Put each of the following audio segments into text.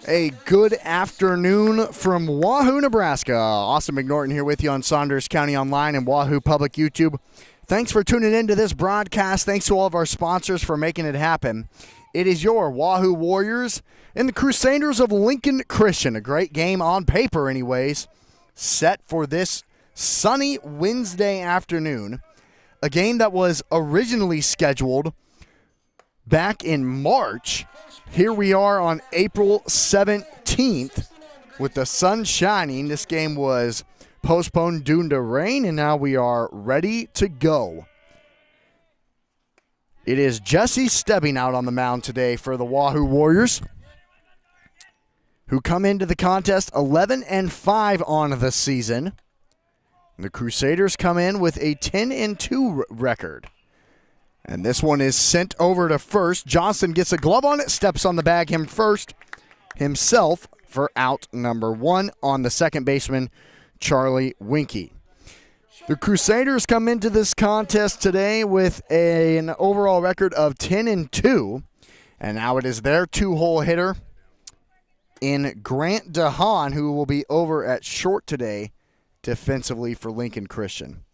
A good afternoon from Wahoo, Nebraska. Austin McNorton here with you on Saunders County Online and Wahoo Public YouTube. Thanks for tuning in to this broadcast. Thanks to all of our sponsors for making it happen. It is your Wahoo Warriors and the Crusaders of Lincoln Christian. A great game on paper anyways, set for this sunny Wednesday afternoon. A game that was originally scheduled back in March. Here we are on April 17th with the sun shining. This game was postponed due to rain, and now we are ready to go. It is Jesse Stebbing out on the mound today for the Wahoo Warriors, who come into the contest 11-5 on the season. The Crusaders come in with a 10-2 record. And this one is sent over to first. Johnson gets a glove on it, steps on the bag himself for out number one on the second baseman, Charlie Winkie. The Crusaders come into this contest today with an overall record of 10-2, and now it is their two-hole hitter in Grant DeHaan, who will be over at short today defensively for Lincoln Christian.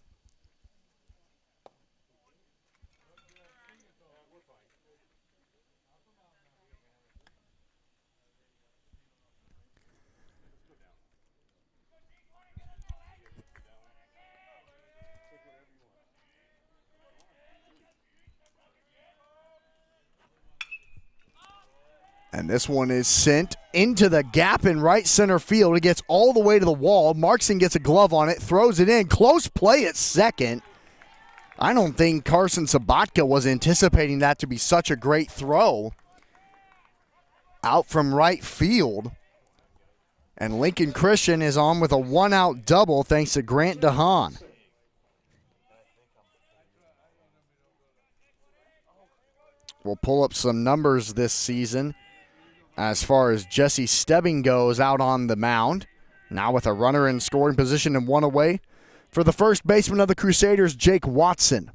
And this one is sent into the gap in right center field. It gets all the way to the wall. Markson gets a glove on it, throws it in. Close play at second. I don't think Carson Sabatka was anticipating that to be such a great throw out from right field. And Lincoln Christian is on with a one-out double thanks to Grant DeHaan. We'll pull up some numbers this season as far as Jesse Stebbing goes out on the mound. Now with a runner in scoring position and one away for the first baseman of the Crusaders, Jake Watson.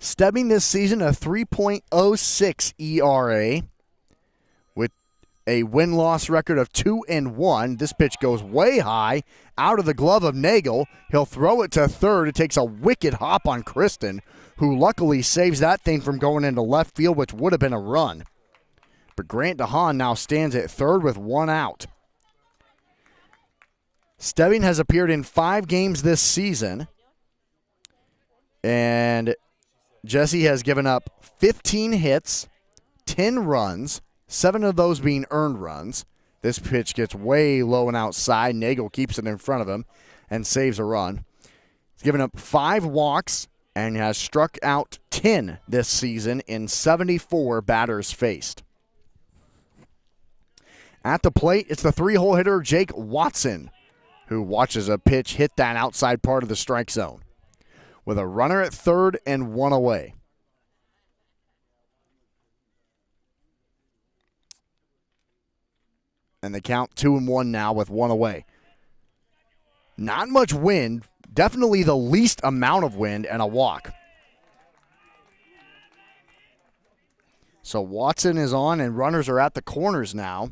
Stebbing this season a 3.06 ERA with a win-loss record of 2-1. This pitch goes way high out of the glove of Nagel. He'll throw it to third. It takes a wicked hop on Kristen, who luckily saves that thing from going into left field, which would have been a run. But Grant DeHaan now stands at third with one out. Stebbing has appeared in 5 games this season, and Jesse has given up 15 hits, 10 runs, 7 of those being earned runs. This pitch gets way low and outside. Nagel keeps it in front of him and saves a run. He's given up 5 walks and has struck out 10 this season in 74 batters faced. At the plate, it's the 3-hole hitter, Jake Watson, who watches a pitch hit that outside part of the strike zone with a runner at third and one away. And they count 2-1 now with one away. Not much wind. Definitely the least amount of wind and a walk. So Watson is on and runners are at the corners now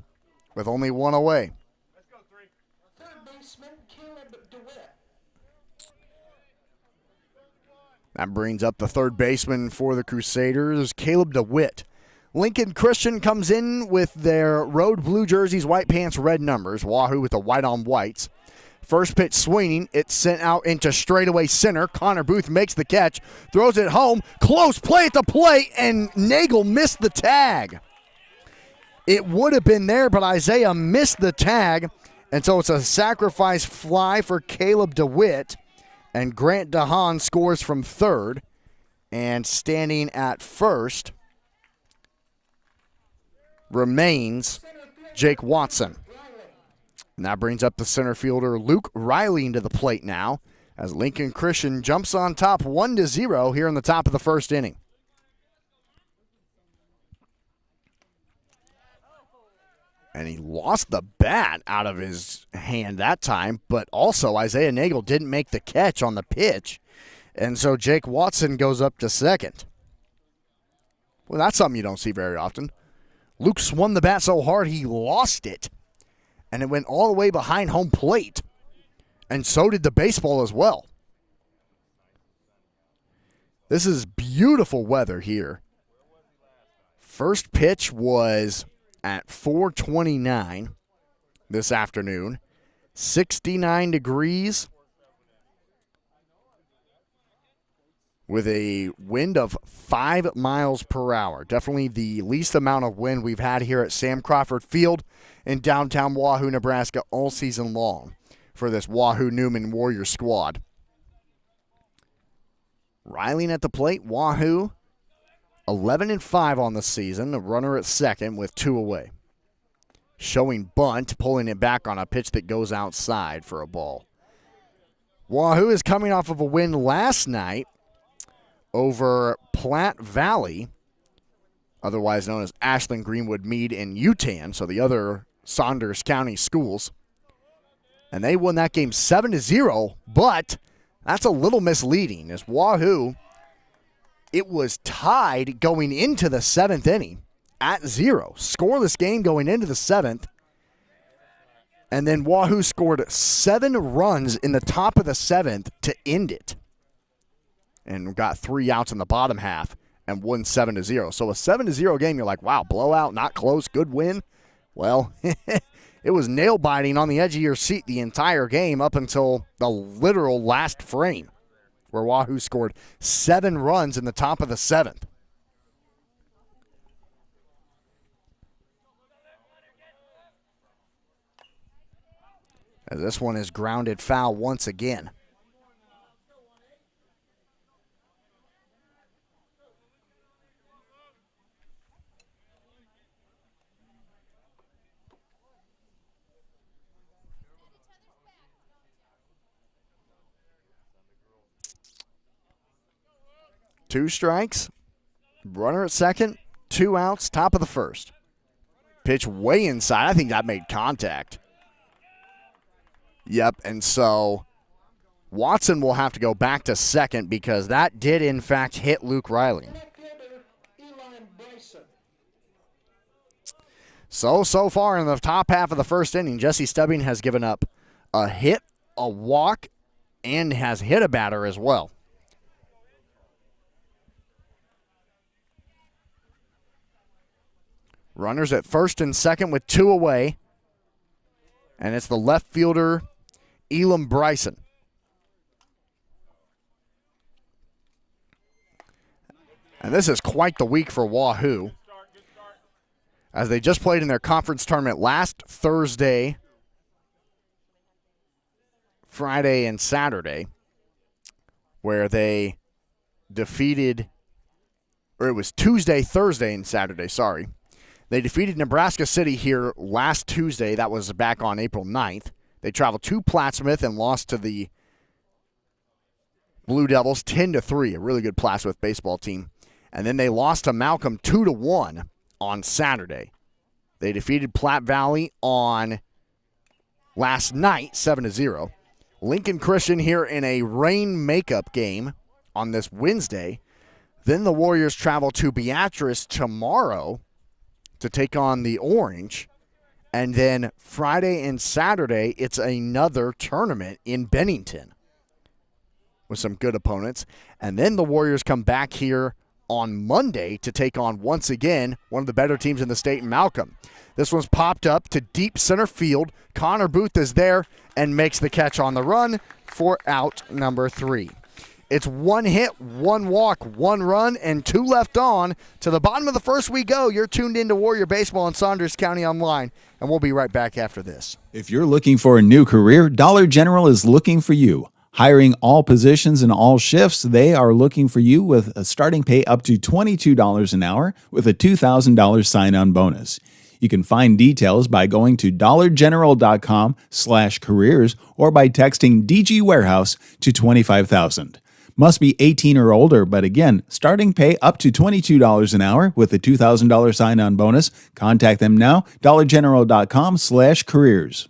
with only one away. Let's go, 3. Third baseman, Caleb DeWitt. That brings up the third baseman for the Crusaders, Caleb DeWitt. Lincoln Christian comes in with their road blue jerseys, white pants, red numbers. Wahoo with the white on whites. First pitch swinging, it's sent out into straightaway center. Connor Booth makes the catch, throws it home. Close play at the plate, and Nagel missed the tag. It would have been there, but Isaiah missed the tag, and so it's a sacrifice fly for Caleb DeWitt, and Grant DeHaan scores from third, and standing at first remains Jake Watson. And that brings up the center fielder Luke Riley into the plate now as Lincoln Christian jumps on top 1-0 here in the top of the first inning. And he lost the bat out of his hand that time, but also Isaiah Nagel didn't make the catch on the pitch. And so Jake Watson goes up to second. Well, that's something you don't see very often. Luke swung the bat so hard he lost it, and it went all the way behind home plate. And so did the baseball as well. This is beautiful weather here. First pitch was at 4:29 this afternoon. 69 degrees with a wind of 5 miles per hour. Definitely the least amount of wind we've had here at Sam Crawford Field in downtown Wahoo, Nebraska all season long for this Wahoo Newman Warrior squad. Riley at the plate, Wahoo 11-5 on the season, a runner at second with 2 away. Showing bunt, pulling it back on a pitch that goes outside for a ball. Wahoo is coming off of a win last night over Platte Valley, otherwise known as Ashland, Greenwood, Meade, and Utan, so the other Saunders County schools. And they won that game 7-0, but that's a little misleading as Wahoo, it was tied going into the 7th inning at 0. Scoreless game going into the 7th. And then Wahoo scored 7 runs in the top of the 7th to end it. And got 3 outs in the bottom half and won 7-0. So a 7-0 game, you're like, wow, blowout, not close, good win. Well, it was nail-biting on the edge of your seat the entire game up until the literal last frame, where Wahoo scored 7 runs in the top of the 7th. As this one is grounded foul once again. Two strikes, runner at second, 2 outs, top of the first. Pitch way inside. I think that made contact. Yep, and so Watson will have to go back to second because that did, in fact, hit Luke Riley. So far in the top half of the first inning, Jesse Stubbing has given up a hit, a walk, and has hit a batter as well. Runners at first and second with 2 away. And it's the left fielder, Elam Bryson. And this is quite the week for Wahoo, as they just played in their conference tournament last Thursday, Friday, and Saturday, where they defeated, or it was Tuesday, Thursday, and Saturday, sorry. They defeated Nebraska City here last Tuesday. That was back on April 9th. They traveled to Plattsmouth and lost to the Blue Devils 10-3, a really good Plattsmouth baseball team. And then they lost to Malcolm 2-1 on Saturday. They defeated Platte Valley on last night 7-0. Lincoln Christian here in a rain makeup game on this Wednesday. Then the Warriors travel to Beatrice tomorrow to take on the Orange. And then Friday and Saturday, it's another tournament in Bennington with some good opponents. And then the Warriors come back here on Monday to take on, once again, one of the better teams in the state, Malcolm. This one's popped up to deep center field. Connor Booth is there and makes the catch on the run for out number 3. It's 1 hit, 1 walk, 1 run, and 2 left on. To the bottom of the first we go. You're tuned into Warrior Baseball on Saunders County Online, and we'll be right back after this. If you're looking for a new career, Dollar General is looking for you. Hiring all positions and all shifts, they are looking for you with a starting pay up to $22 an hour with a $2,000 sign-on bonus. You can find details by going to dollargeneral.com/careers or by texting DG Warehouse to 25,000. Must be 18 or older, but again, starting pay up to $22 an hour with a $2,000 sign-on bonus. Contact them now, dollargeneral.com/careers.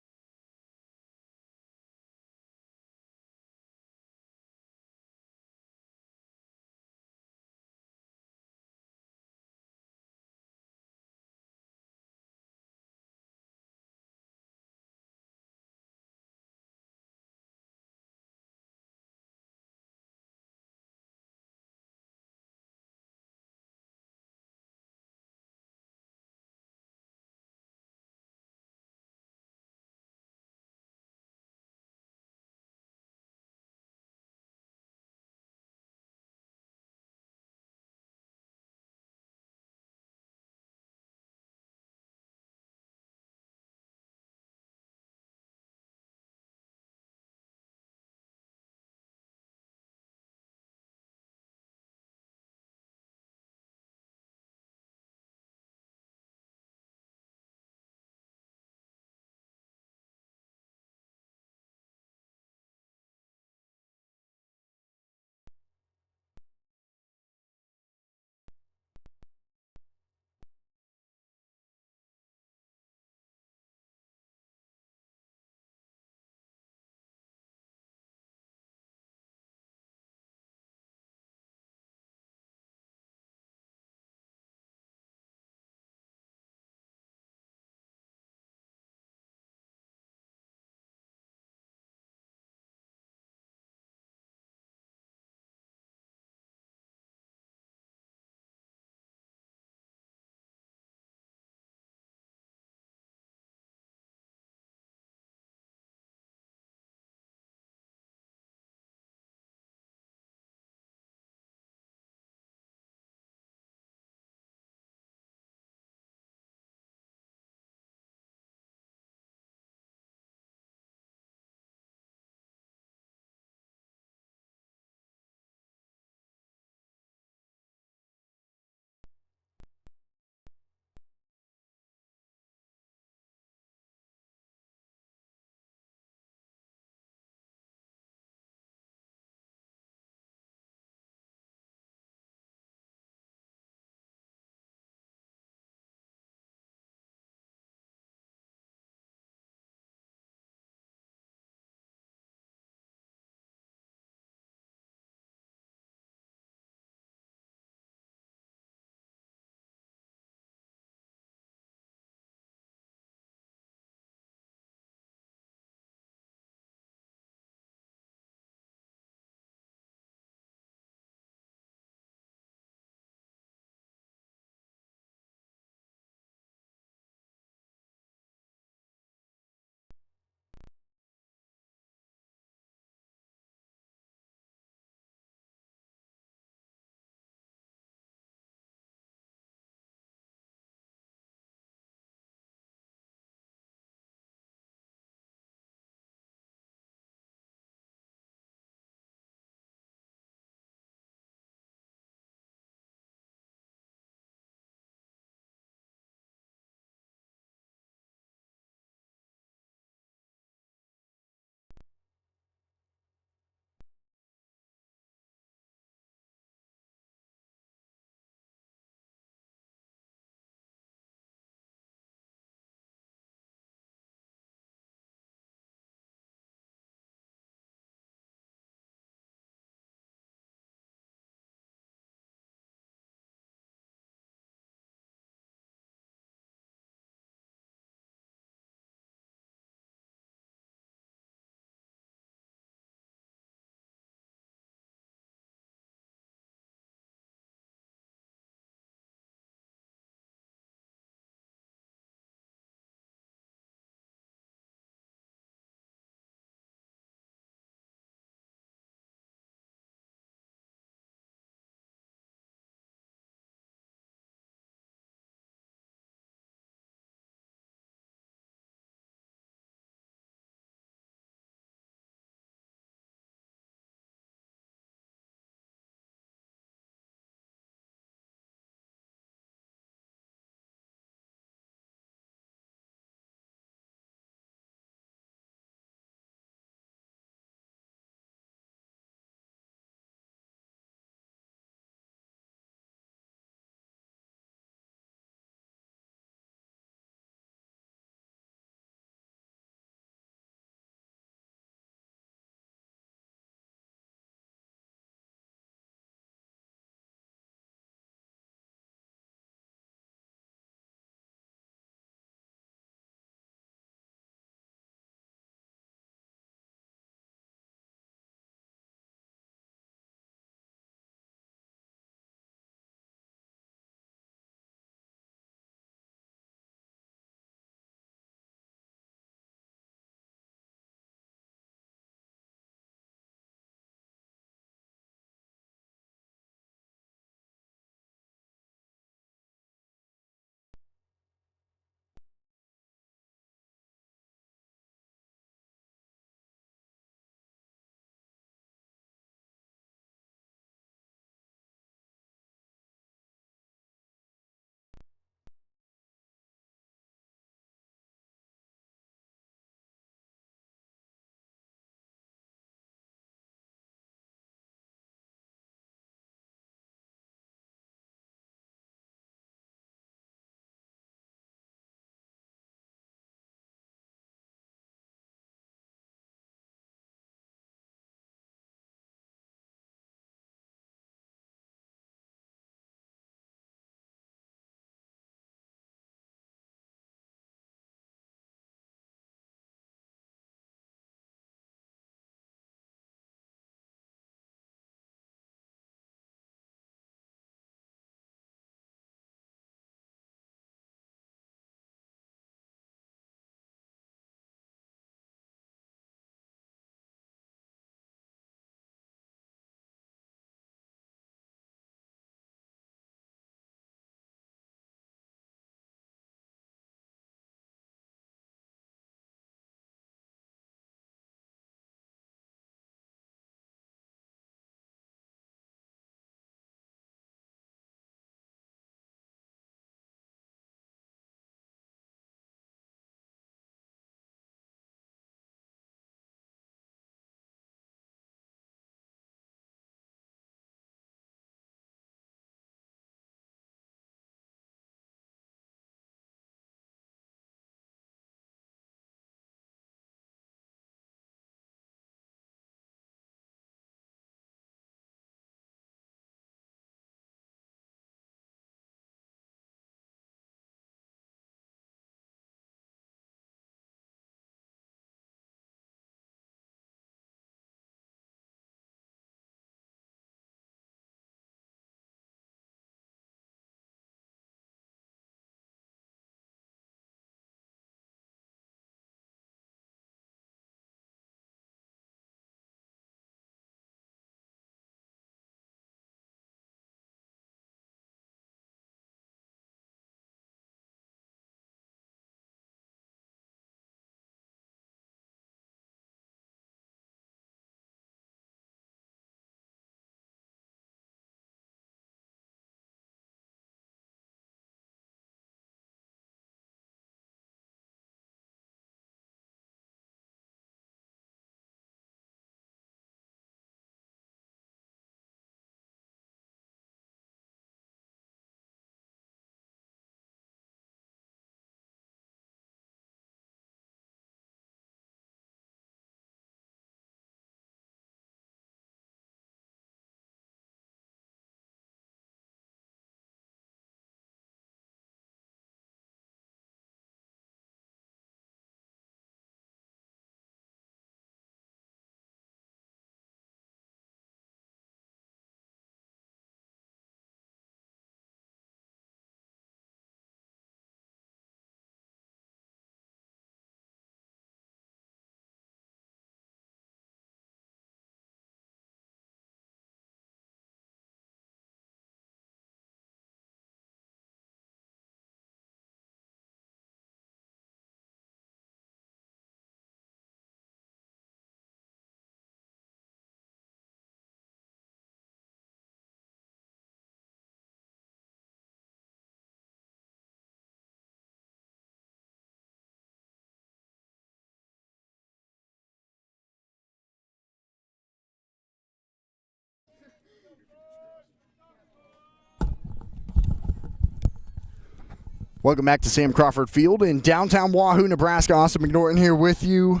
Welcome back to Sam Crawford Field in downtown Wahoo, Nebraska. Austin McNorton here with you.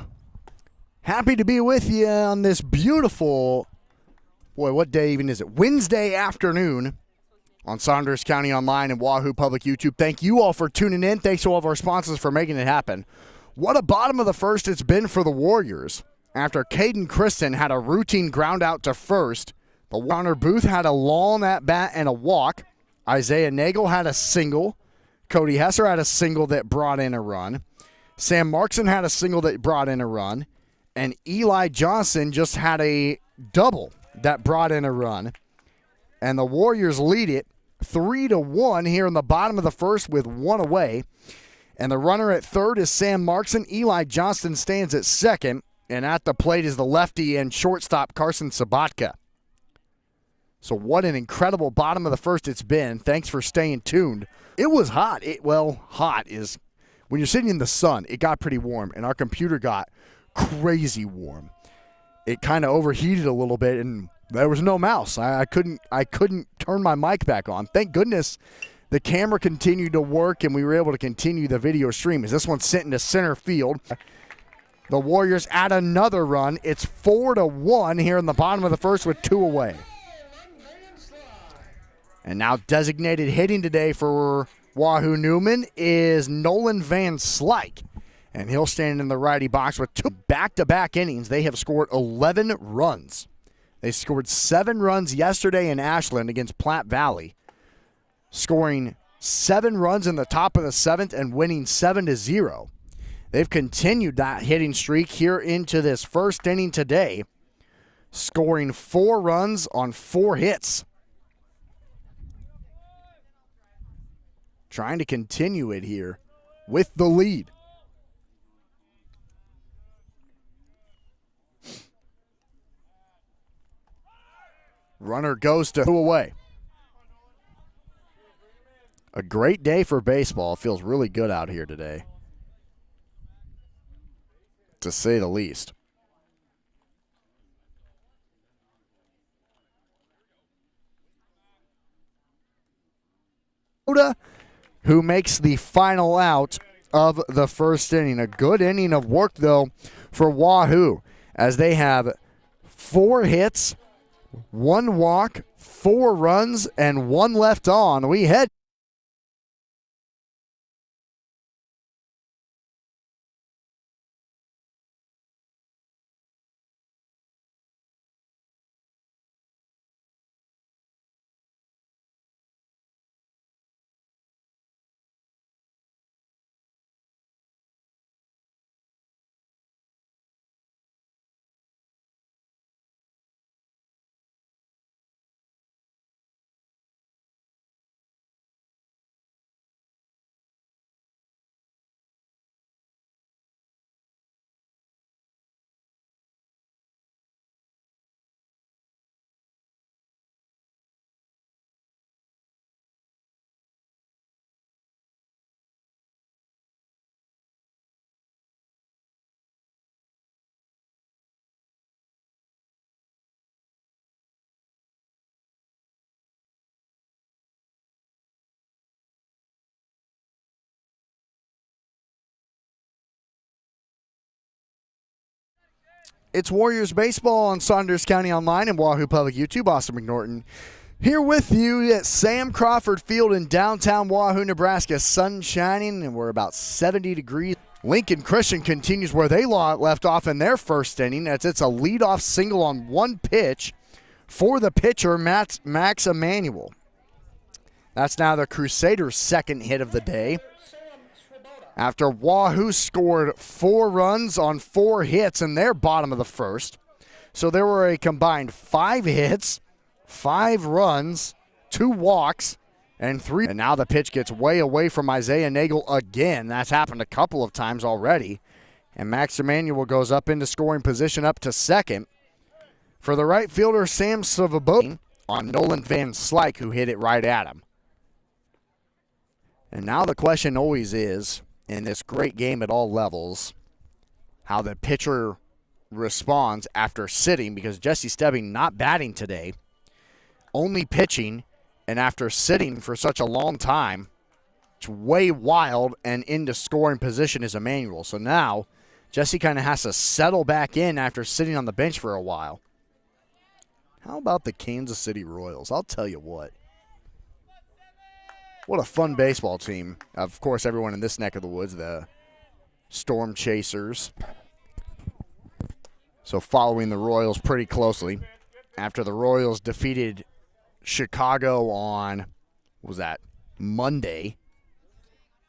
Happy to be with you on this beautiful, boy, what day even is it? Wednesday afternoon on Saunders County Online and Wahoo Public YouTube. Thank you all for tuning in. Thanks to all of our sponsors for making it happen. What a bottom of the first it's been for the Warriors. After Caden Kristen had a routine ground out to first, the Warner Booth had a long at bat and a walk. Isaiah Nagel had a single. Cody Hesser had a single that brought in a run. Sam Markson had a single that brought in a run. And Eli Johnson just had a double that brought in a run. And the Warriors lead it 3-1 here in the bottom of the first with one away. And the runner at third is Sam Markson. Eli Johnson stands at second. And at the plate is the lefty and shortstop Carson Sabatka. So what an incredible bottom of the first it's been. Thanks for staying tuned. It was hot. Hot is when you're sitting in the sun, it got pretty warm, and our computer got crazy warm. It kind of overheated a little bit, and there was no mouse. I couldn't turn my mic back on. Thank goodness the camera continued to work, and we were able to continue the video stream as this one's sent into center field. The Warriors add another run. It's 4-1 here in the bottom of the first with two away. And now designated hitting today for Wahoo Newman is Nolan Van Slyke. And he'll stand in the righty box with two back-to-back innings. They have scored 11 runs. They scored 7 runs yesterday in Ashland against Platte Valley, scoring 7 runs in the top of the 7th and winning 7-0. They've continued that hitting streak here into this first inning today, scoring 4 runs on 4 hits. Trying to continue it here with the lead. Runner goes to away. A great day for baseball. It feels really good out here today, to say the least. Who makes the final out of the first inning. A good inning of work, though, for Wahoo, as they have 4 hits, 1 walk, 4 runs, and 1 left on. We head It's Warriors baseball on Saunders County Online and Wahoo Public YouTube. Austin McNorton here with you at Sam Crawford Field in downtown Wahoo, Nebraska. Sun shining, and we're about 70 degrees. Lincoln Christian continues where they left off in their first inning. It's a leadoff single on 1 pitch for the pitcher, Max Emanuel. That's now the Crusaders' second hit of the day, after Wahoo scored 4 runs on 4 hits in their bottom of the first. So there were a combined 5 hits, 5 runs, 2 walks, and 3. And now the pitch gets way away from Isaiah Nagel again. That's happened a couple of times already. And Max Emanuel goes up into scoring position up to second for the right fielder Sam Savabo on Nolan Van Slyke, who hit it right at him. And now the question always is, in this great game at all levels, how the pitcher responds after sitting, because Jesse Stebbing not batting today, only pitching, and after sitting for such a long time, It's way wild, and into scoring position is Emmanuel. So now Jesse kind of has to settle back in after sitting on the bench for a while. How about the Kansas City Royals? I'll tell you what. What a fun baseball team. Of course, everyone in this neck of the woods, the Storm Chasers. So following the Royals pretty closely. After the Royals defeated Chicago on, what was that, Monday.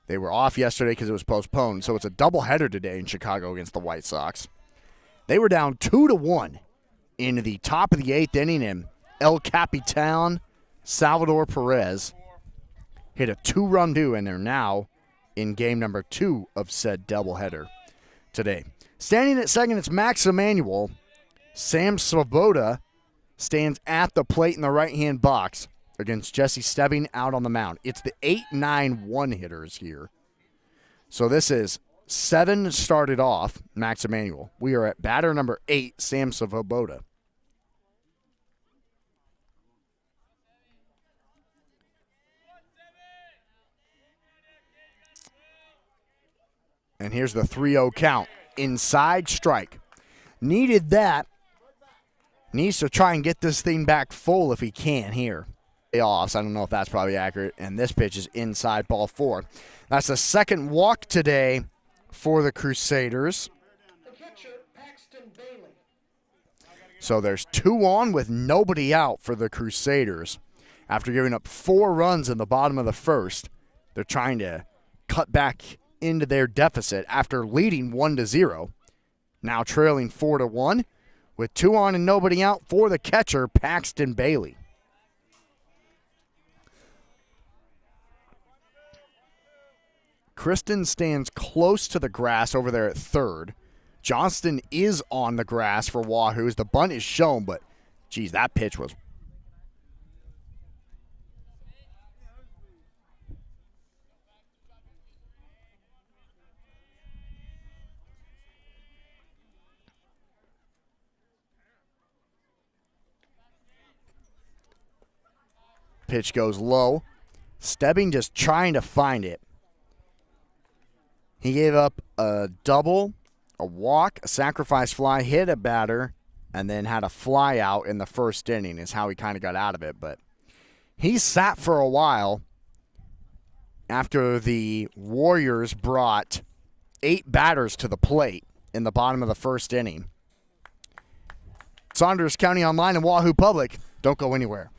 They were off yesterday because it was postponed, so it's a doubleheader today in Chicago against the White Sox. They were down 2-1 in the top of the 8th inning, and El Capitan Salvador Perez hit a 2-run due, and they're now in game number 2 of said doubleheader today. Standing at second, it's Max Emmanuel. Sam Swoboda stands at the plate in the right-hand box against Jesse Stebbing out on the mound. It's the 8-9-1 hitters here. So this is 7 started off, Max Emmanuel. We are at batter number 8, Sam Swoboda. And here's the 3-0 count. Inside strike. Needed that. Needs to try and get this thing back full if he can here. Offs. I don't know if that's probably accurate. And this pitch is inside, ball 4. That's the second walk today for the Crusaders. The catcher, Paxton Bailey. So there's 2 on with nobody out for the Crusaders. After giving up 4 runs in the bottom of the first, they're trying to cut back into their deficit after leading 1-0. Now trailing 4-1 with 2 on and nobody out for the catcher, Paxton Bailey. Kristen stands close to the grass over there at third. Johnston is on the grass for Wahoos. The bunt is shown, but, geez, that pitch was... Pitch goes low. Stebbing just trying to find it. He gave up a double, a walk, a sacrifice fly, hit a batter, and then had a fly out in the first inning is how he kind of got out of it. But he sat for a while after the Warriors brought 8 batters to the plate in the bottom of the first inning. Saunders County Online and Wahoo Public. Don't go anywhere.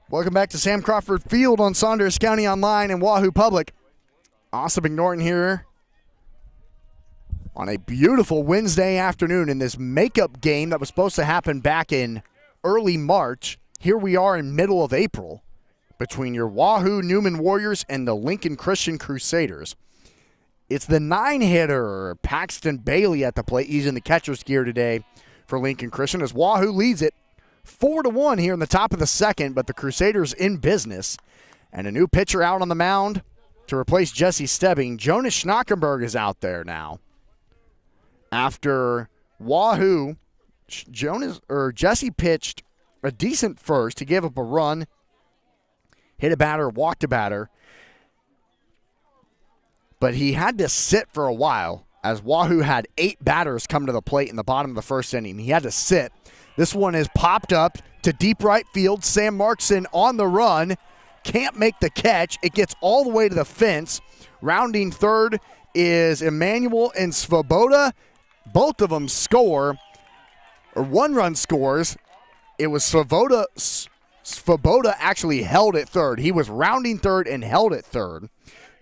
Welcome back to Sam Crawford Field on Saunders County Online and Wahoo Public. Austin McNorton here on a beautiful Wednesday afternoon in this makeup game that was supposed to happen back in early March. Here we are in middle of April between your Wahoo Newman Warriors and the Lincoln Christian Crusaders. It's the 9-hitter, Paxton Bailey at the plate. He's in the catcher's gear today for Lincoln Christian as Wahoo leads it 4-1 here in the top of the second, but the Crusaders in business. And a new pitcher out on the mound to replace Jesse Stebbing. Jonas Schnockenberg is out there now. After Wahoo, Jesse pitched a decent first. He gave up a run, hit a batter, walked a batter. But he had to sit for a while as Wahoo had 8 batters come to the plate in the bottom of the first inning. He had to sit. This one is popped up to deep right field. Sam Markson on the run. Can't make the catch. It gets all the way to the fence. Rounding third is Emmanuel and Svoboda. Both of them score, or 1 run scores. It was Svoboda. Svoboda actually held at third. He was rounding third and held at third.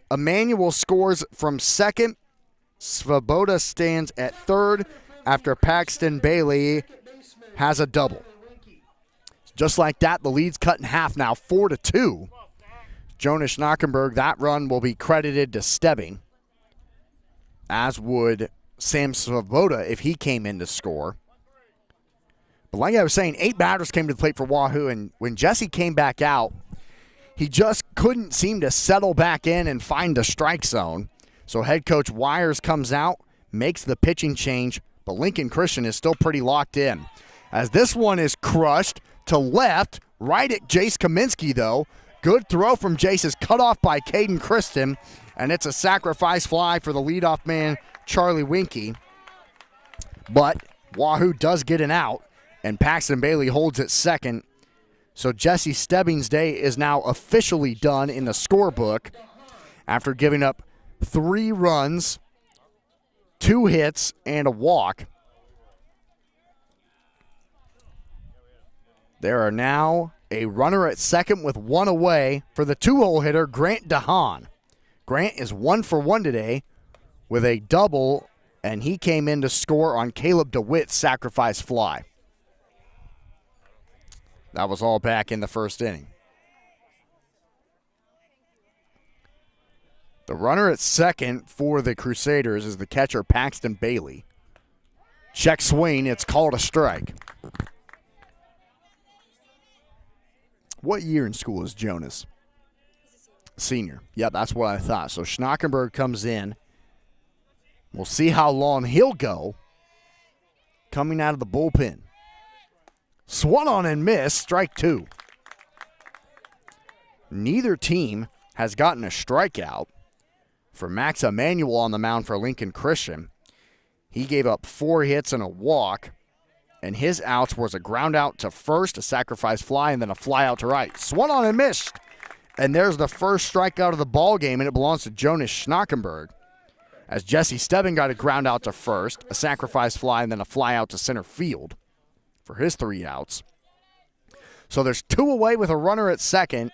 Emmanuel scores from second. Svoboda stands at third after Paxton Bailey has a double. Just like that, the lead's cut in half now, 4-2. Jonas Schnockenberg, that run will be credited to Stebbing, as would Sam Svoboda if he came in to score. But like I was saying, 8 batters came to the plate for Wahoo, and when Jesse came back out, he just couldn't seem to settle back in and find the strike zone. So head coach Wires comes out, makes the pitching change, but Lincoln Christian is still pretty locked in. As this one is crushed to left, right at Jace Kaminsky, though. Good throw from Jace is cut off by Caden Kristen, and it's a sacrifice fly for the leadoff man, Charlie Winkie. But Wahoo does get an out, and Paxton Bailey holds it second. So Jesse Stebbing's day is now officially done in the scorebook after giving up 3 runs, 2 hits, and a walk. There are now a runner at second with 1 away for the 2-hole hitter, Grant DeHaan. Grant is 1 for 1 today with a double, and he came in to score on Caleb DeWitt's sacrifice fly. That was all back in the first inning. The runner at second for the Crusaders is the catcher, Paxton Bailey. Check swing, it's called a strike. What year in school is Jonas? Senior. Yep, that's what I thought. So Schnockenberg comes in. We'll see how long he'll go coming out of the bullpen. Swung on and missed, strike 2. Neither team has gotten a strikeout. For Max Emanuel on the mound for Lincoln Christian, he gave up 4 hits and a walk, and his outs was a ground out to first, a sacrifice fly, and then a fly out to right. Swung on and missed. And there's the first strikeout of the ball game, and it belongs to Jonas Schnockenberg. As Jesse Stebbing got a ground out to first, a sacrifice fly, and then a fly out to center field for his 3 outs. So there's 2 away with a runner at second,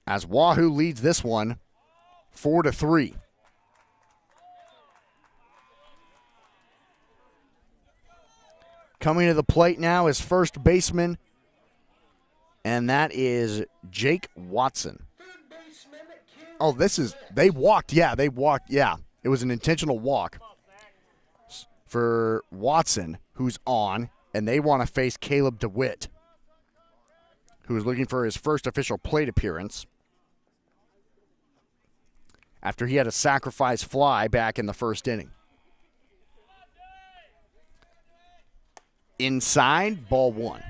as Wahoo leads this one 4-3. Coming to the plate now is first baseman, and that is Jake Watson. Oh, they walked. Yeah, it was an intentional walk for Watson, who's on, and they want to face Caleb DeWitt, who is looking for his first official plate appearance after he had a sacrifice fly back in the first inning. Inside, ball 1.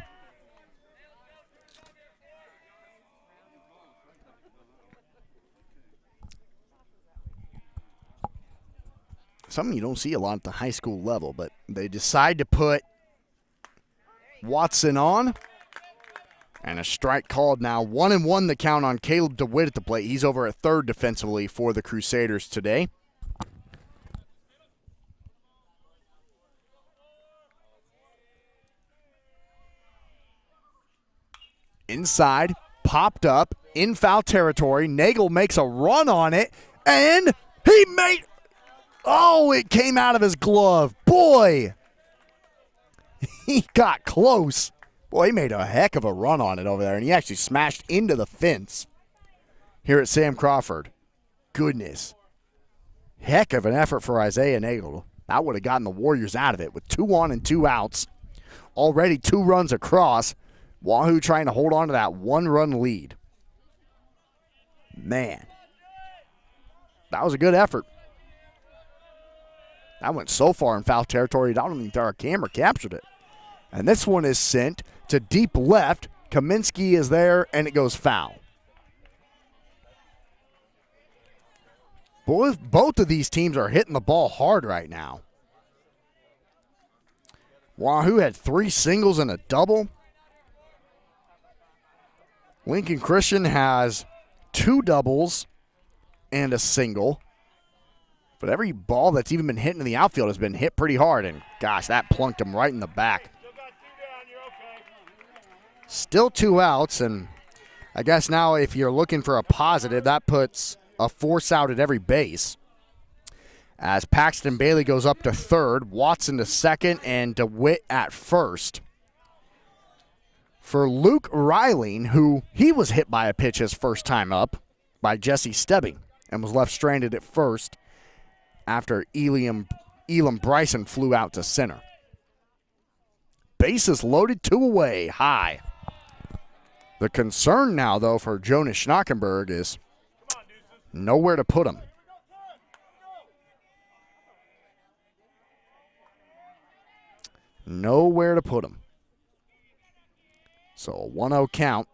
Something you don't see a lot at the high school level, but they decide to put Watson on. And a strike called now. 1-1 the count on Caleb DeWitt at the plate. He's over at third defensively for the Crusaders today. Inside, popped up, in foul territory. Nagel makes a run on it, and he made... Oh, it came out of his glove. Boy, he got close. Boy, he made a heck of a run on it over there, and he actually smashed into the fence here at Sam Crawford. Goodness. Heck of an effort for Isaiah Nagel. That would have gotten the Warriors out of it with 2 on and 2 outs. Already 2 runs across. Wahoo trying to hold on to that 1-run lead. Man, that was a good effort. That went so far in foul territory, I don't think our camera captured it. And this one is sent to deep left. Kaminsky is there, and it goes foul. Both of these teams are hitting the ball hard right now. Wahoo had 3 singles and a double. Lincoln Christian has 2 doubles and a single. But every ball that's even been hit in the outfield has been hit pretty hard. And, gosh, that plunked him right in the back. Still 2 outs. And I guess now if you're looking for a positive, that puts a force out at every base. As Paxton Bailey goes up to third, Watson to second, and DeWitt at first. For Luke Reiling, who he was hit by a pitch his first time up by Jesse Stebbing and was left stranded at first after Elam Bryson flew out to center. Bases loaded, 2 away, high. The concern now, though, for Jonas Schnockenberg is nowhere to put him. Nowhere to put him. So a 1-0 count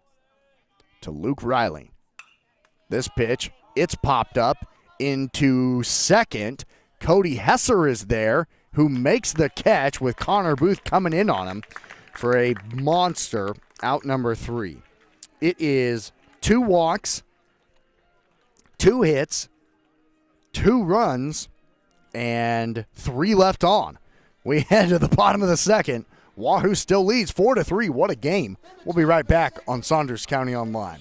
to Luke Riley. This pitch, it's popped up into second. Cody Hesser is there, who makes the catch with Connor Booth coming in on him for a monster out number 3. It is 2 walks, 2 hits, 2 runs, and 3 left on. We head to the bottom of the second. Wahoo still leads 4-3. What a game. We'll be right back on Saunders County Online.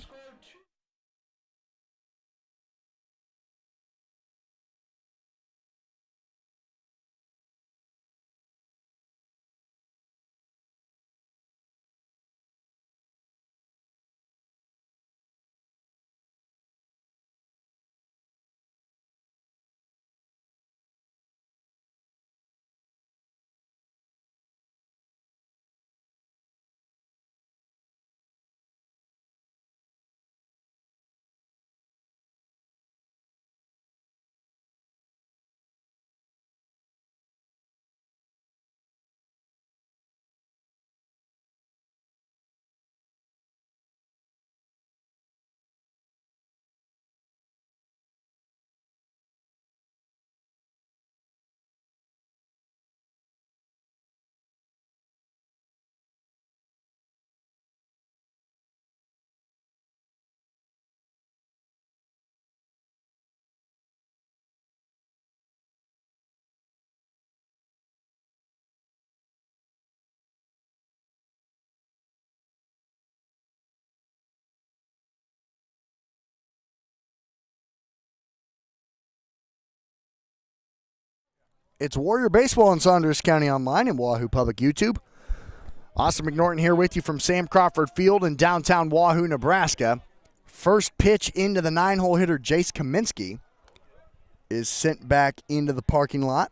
It's Warrior Baseball on Saunders County Online and Wahoo Public YouTube. Austin McNorton here with you from Sam Crawford Field in downtown Wahoo, Nebraska. First pitch into the 9-hole hitter, Jace Kaminsky, is sent back into the parking lot.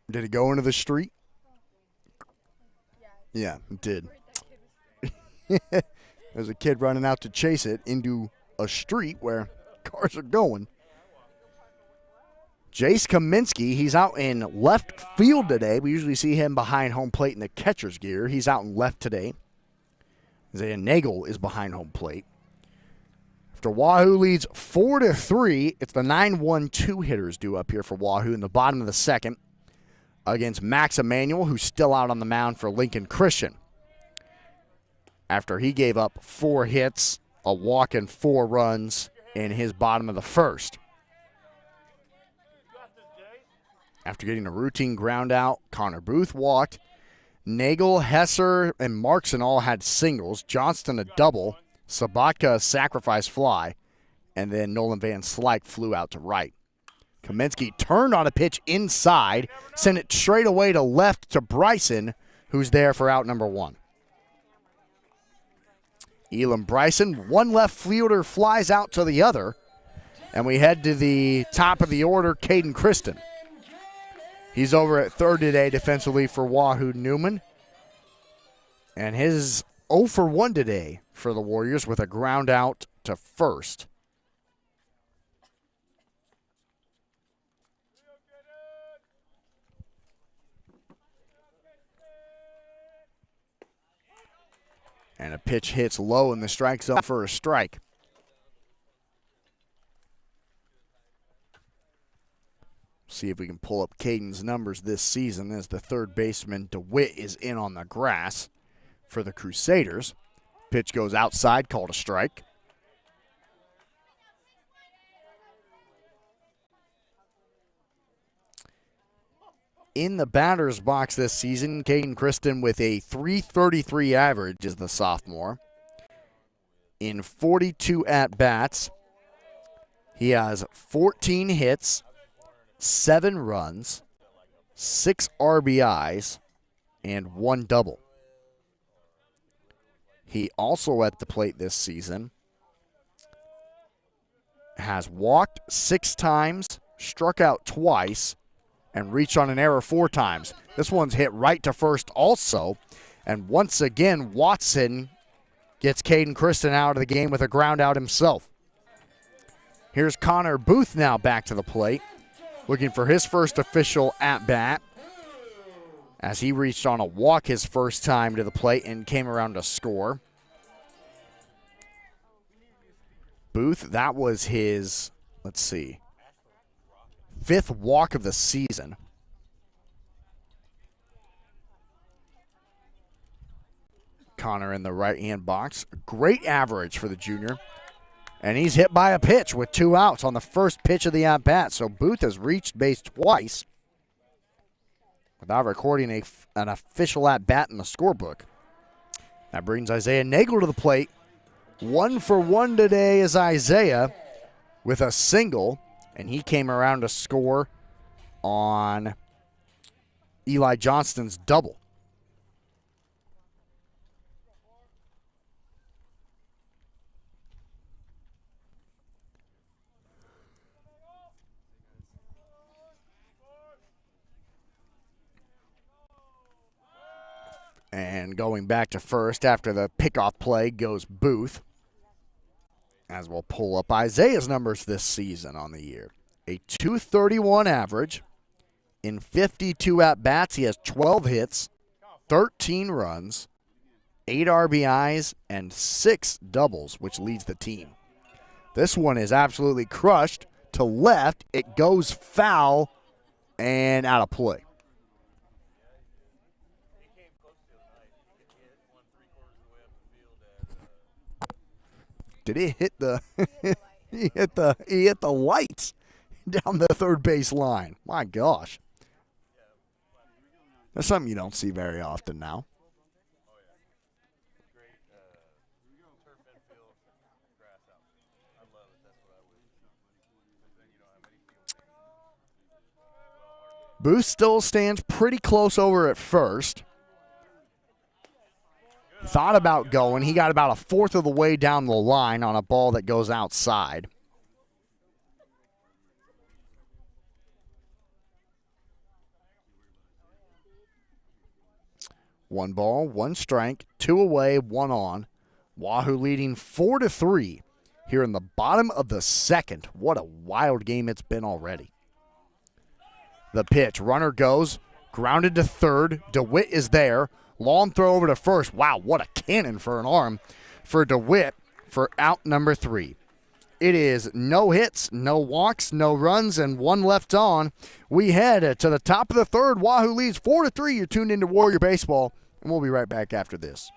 Did it go into the street? Yeah, it did. There's a kid running out to chase it into a street where cars are going. Jace Kaminsky, he's out in left field today. We usually see him behind home plate in the catcher's gear. He's out in left today. Isaiah Nagel is behind home plate. After Wahoo leads 4-3, it's the 9-1-2 hitters due up here for Wahoo in the bottom of the second against Max Emanuel, who's still out on the mound for Lincoln Christian. After he gave up 4 hits, a walk, and 4 runs in his bottom of the first. After getting a routine ground out, Connor Booth walked. Nagel, Hesser, and Markson all had singles. Johnston a double. Sabatka a sacrifice fly. And then Nolan Van Slyke flew out to right. Kaminsky turned on a pitch inside, sent it straight away to left to Bryson, who's there for out number 1. Elam Bryson, one left fielder flies out to the other. And we head to the top of the order, Caden Kristen. He's over at third today defensively for Wahoo Newman. And his 0 for 1 today for the Warriors with a ground out to first. And a pitch hits low in the strike zone for a strike. See if we can pull up Caden's numbers this season as the third baseman DeWitt is in on the grass for the Crusaders. Pitch goes outside, called a strike. In the batter's box this season, Caden Kristen with a .333 average is the sophomore. In 42 at-bats, he has 14 hits, 7 runs, 6 RBIs, and 1 double. He also at the plate this season has walked 6 times, struck out twice, and reached on an error 4 times. This one's hit right to first also. And once again, Watson gets Caden Kristen out of the game with a ground out himself. Here's Connor Booth now back to the plate, looking for his first official at-bat as he reached on a walk his first time to the plate and came around to score. Booth, that was his, let's see, 5th walk of the season. Connor in the right-hand box. Great average for the junior. And he's hit by a pitch with 2 outs on the first pitch of the at-bat. So Booth has reached base twice without recording an official at-bat in the scorebook. That brings Isaiah Nagel to the plate. 1 for 1 today is Isaiah with a single. And he came around to score on Eli Johnston's double. And going back to first after the pickoff play goes Booth. As we'll pull up Isaiah's numbers this season on the year. A .231 average. In 52 at-bats, he has 12 hits, 13 runs, 8 RBIs, and 6 doubles, which leads the team. This one is absolutely crushed to left. It goes foul and out of play. Did he hit the he hit the lights down the third base line? My gosh. That's something you don't see very often now. Booth still stands pretty close over at first. Thought about going. He got about 1/4 of the way down the line on a ball that goes outside. One ball, 1 strike, 2 away, 1 on. Wahoo leading 4-3 here in the bottom of the second. What a wild game it's been already. The pitch, runner goes, grounded to third. DeWitt is there. Long throw over to first. Wow, what a cannon for an arm for DeWitt for out number 3. It is no hits, no walks, no runs, and 1 left on. We head to the top of the third. Wahoo leads 4-3. You're tuned into Warrior Baseball, and we'll be right back after this.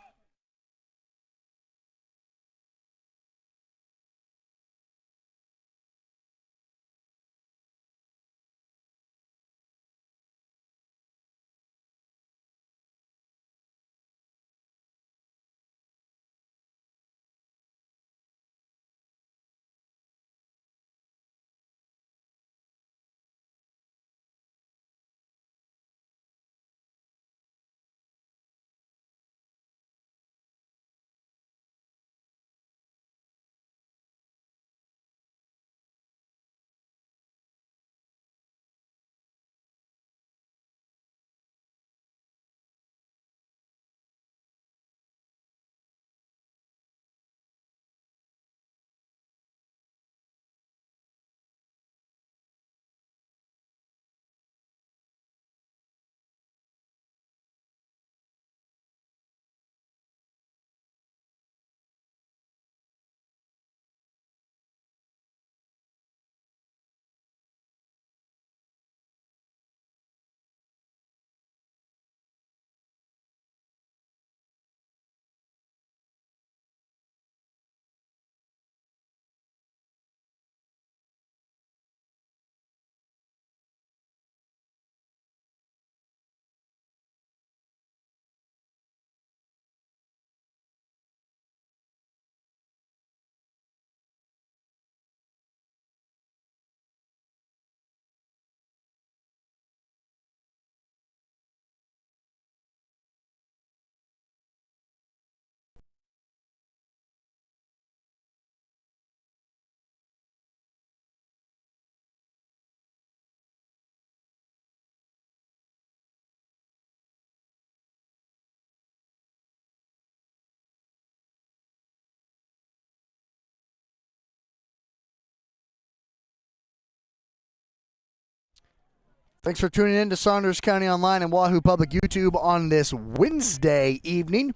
Thanks for tuning in to Saunders County Online and Wahoo Public YouTube on this Wednesday evening.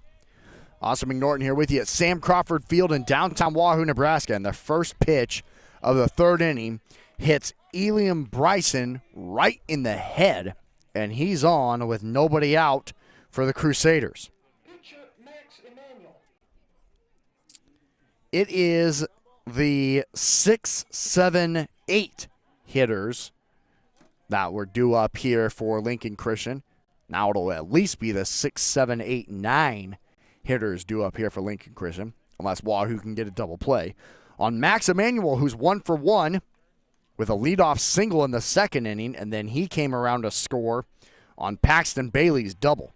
Austin McNorton here with you at Sam Crawford Field in downtown Wahoo, Nebraska. And the first pitch of the third inning hits Eliam Bryson right in the head. And he's on with nobody out for the Crusaders. Pitcher Max Emanuel. It is the 6, 7, 8 hitters that were due up here for Lincoln Christian. Now it'll at least be the 6, 7, 8, 9 hitters due up here for Lincoln Christian, unless Wahoo can get a double play. On Max Emanuel, who's 1 for 1 with a leadoff single in the second inning, and then he came around to score on Paxton Bailey's double.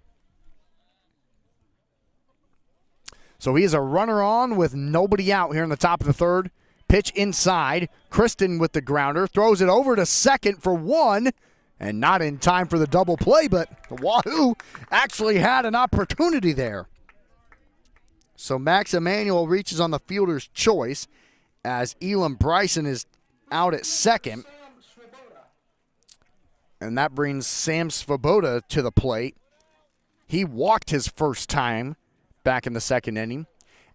So he is a runner on with nobody out here in the top of the third. Pitch inside. Kristen with the grounder. Throws it over to second for 1. And not in time for the double play, but Wahoo actually had an opportunity there. So Max Emanuel reaches on the fielder's choice as Eliam Bryson is out at second. And that brings Sam Svoboda to the plate. He walked his first time back in the second inning.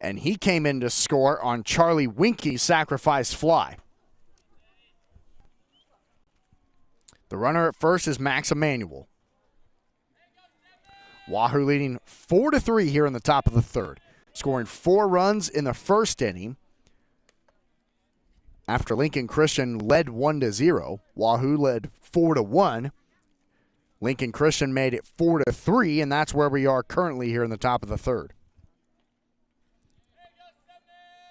And he came in to score on Charlie Winke's sacrifice fly. The runner at first is Max Emanuel. Wahoo leading 4-3 here in the top of the third, scoring 4 runs in the first inning. After Lincoln Christian led 1-0, Wahoo led 4-1. Lincoln Christian made it 4-3, and that's where we are currently here in the top of the third.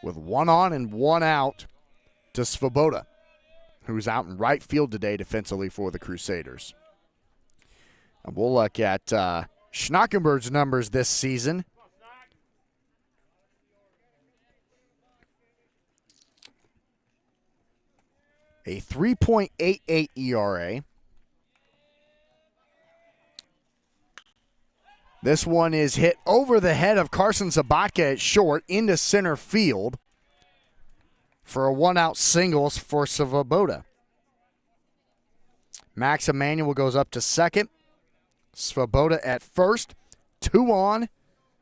With 1 on and 1 out to Svoboda, who's out in right field today defensively for the Crusaders. And we'll look at Schnockenberg's numbers this season. A 3.88 ERA. This one is hit over the head of Carson Sabatka at short into center field for a 1-out singles for Svoboda. Max Emanuel goes up to second. Svoboda at first. 2 on,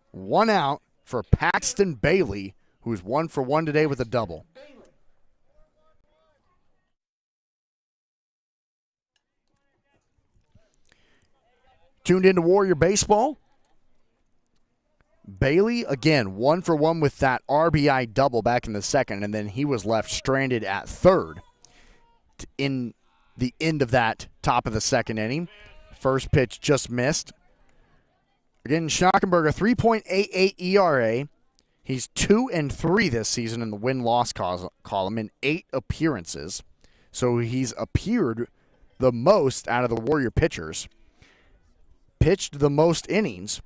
1 out for Paxton Bailey, who's 1 for 1 today with a double. Tuned into Warrior Baseball. Bailey, again, 1 for 1 with that RBI double back in the second, and then he was left stranded at third in the end of that top of the second inning. First pitch just missed. Again, Schnockenberg, a 3.88 ERA. He's 2-3 this season in the win-loss column in 8 appearances. So he's appeared the most out of the Warrior pitchers. Pitched the most innings.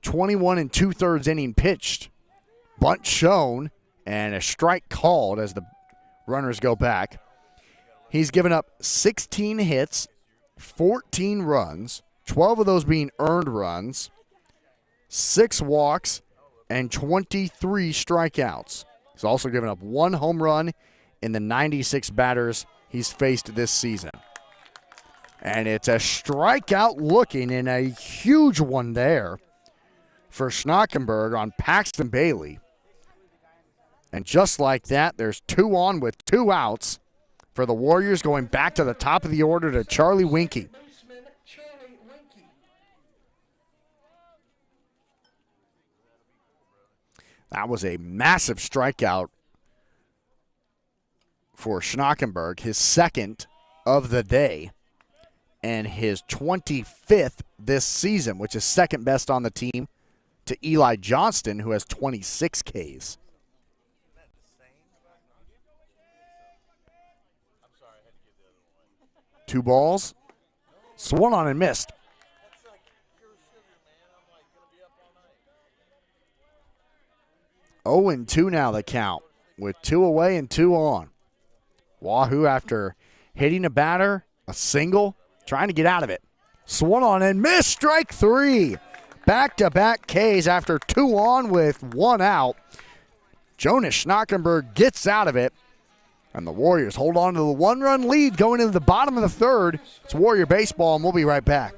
21 2/3 inning pitched. Bunt shown and a strike called as the runners go back. He's given up 16 hits, 14 runs, 12 of those being earned runs, 6 walks, and 23 strikeouts. He's also given up 1 home run in the 96 batters he's faced this season. And it's a strikeout looking and a huge one there for Schnockenberg on Paxton Bailey. And just like that, there's 2 on with 2 outs for the Warriors, going back to the top of the order to Charlie Winke. That was a massive strikeout for Schnockenberg, his second of the day, and his 25th this season, which is second best on the team to Eli Johnston, who has 26 Ks. Two balls. Swung on and missed. Oh, and 2 now the count, with 2 away and 2 on. Wahoo, after hitting a batter, a single, trying to get out of it. Swung on and missed. Strike 3. Back-to-back Ks after 2 on with 1 out. Jonas Schnockenberg gets out of it And the Warriors hold on to the one-run lead going into the bottom of the third. It's Warrior baseball, and we'll be right back.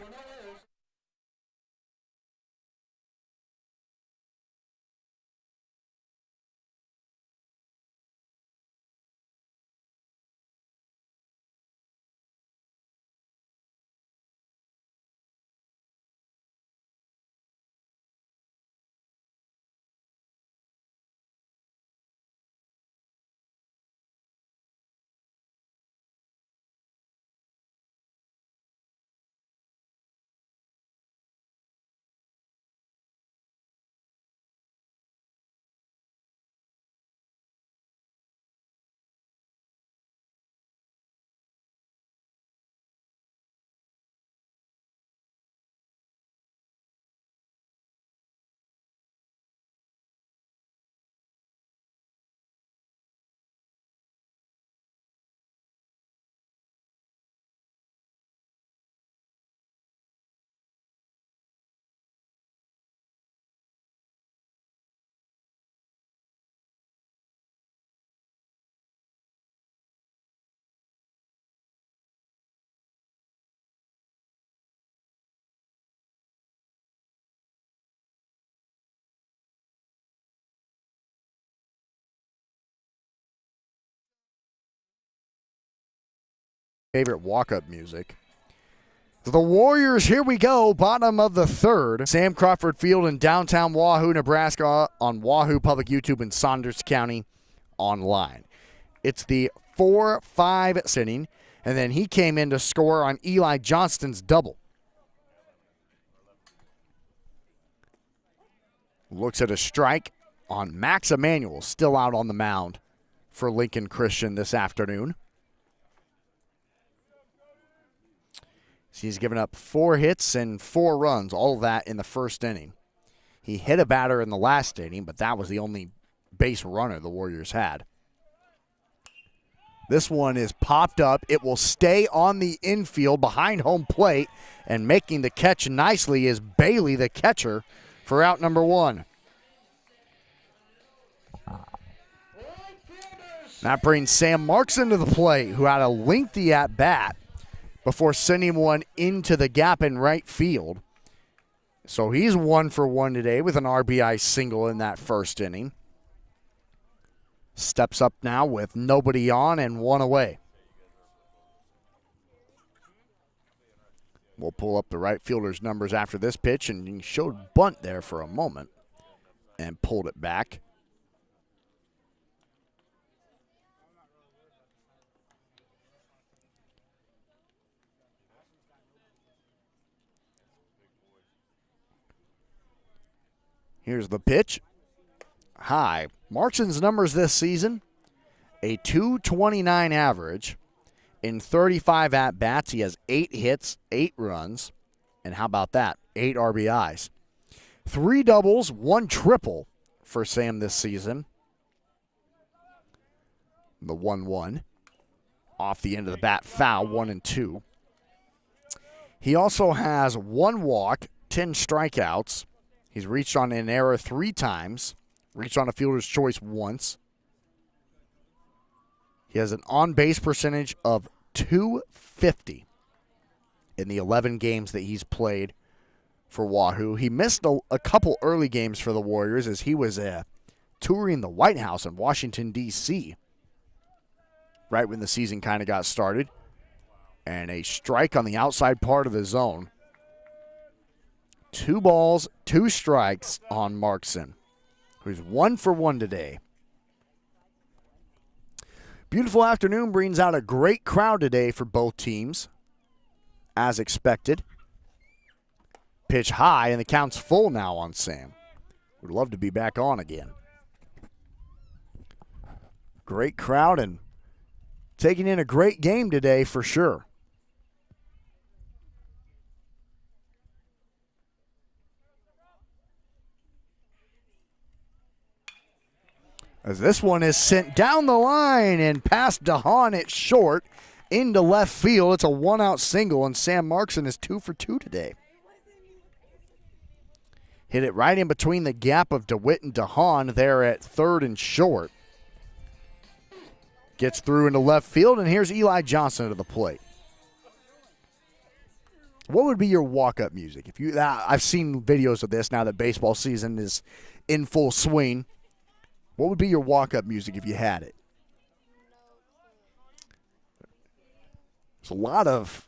Favorite walk-up music. The Warriors, here we go, bottom of the third. Sam Crawford Field in downtown Wahoo, Nebraska on Wahoo Public YouTube in Saunders County online. It's the 4-5 inning, and then he came in to score on Eli Johnston's double. Looks at a strike on Max Emanuel, still out on the mound for Lincoln Christian this afternoon. He's given up 4 hits and 4 runs, all of that in the first inning. He hit a batter in the last inning, but that was the only base runner the Warriors had. This one is popped up. It will stay on the infield behind home plate, and making the catch nicely is Bailey, the catcher, for out number 1. That brings Sam Marks into the plate, who had a lengthy at-bat before sending one into the gap in right field. So he's 1 for 1 today with an RBI single in that first inning. Steps up now with nobody on and 1 away. We'll pull up the right fielder's numbers after this pitch, and he showed bunt there for a moment and pulled it back. Here's the pitch. High. Markson's numbers this season, a .229 average. In 35 at-bats, he has 8 hits, 8 runs, and how about that? 8 RBIs. 3 doubles, 1 triple for Sam this season. The 1-1. Off the end of the bat, foul, 1-2. He also has 1 walk, 10 strikeouts. He's reached on an error 3 times, reached on a fielder's choice once. He has an on-base percentage of .250 in the 11 games that he's played for Wahoo. He missed a couple early games for the Warriors as he was touring the White House in Washington, D.C. right when the season kind of got started. And a strike on the outside part of the zone. 2 balls, 2 strikes on Markson, who's 1 for 1 today. Beautiful afternoon brings out a great crowd today for both teams, as expected. Pitch high, and the count's full now on Sam. Would love to be back on again. Great crowd and taking in a great game today for sure. As this one is sent down the line and past DeHaan at short into left field. It's a 1-out single, and Sam Markson is 2 for 2 today. Hit it right in between the gap of DeWitt and DeHaan there at third and short. Gets through into left field, and here's Eli Johnson to the plate. What would be your walk-up music? I've seen videos of this now that baseball season is in full swing. What would be your walk-up music if you had it? There's a lot of,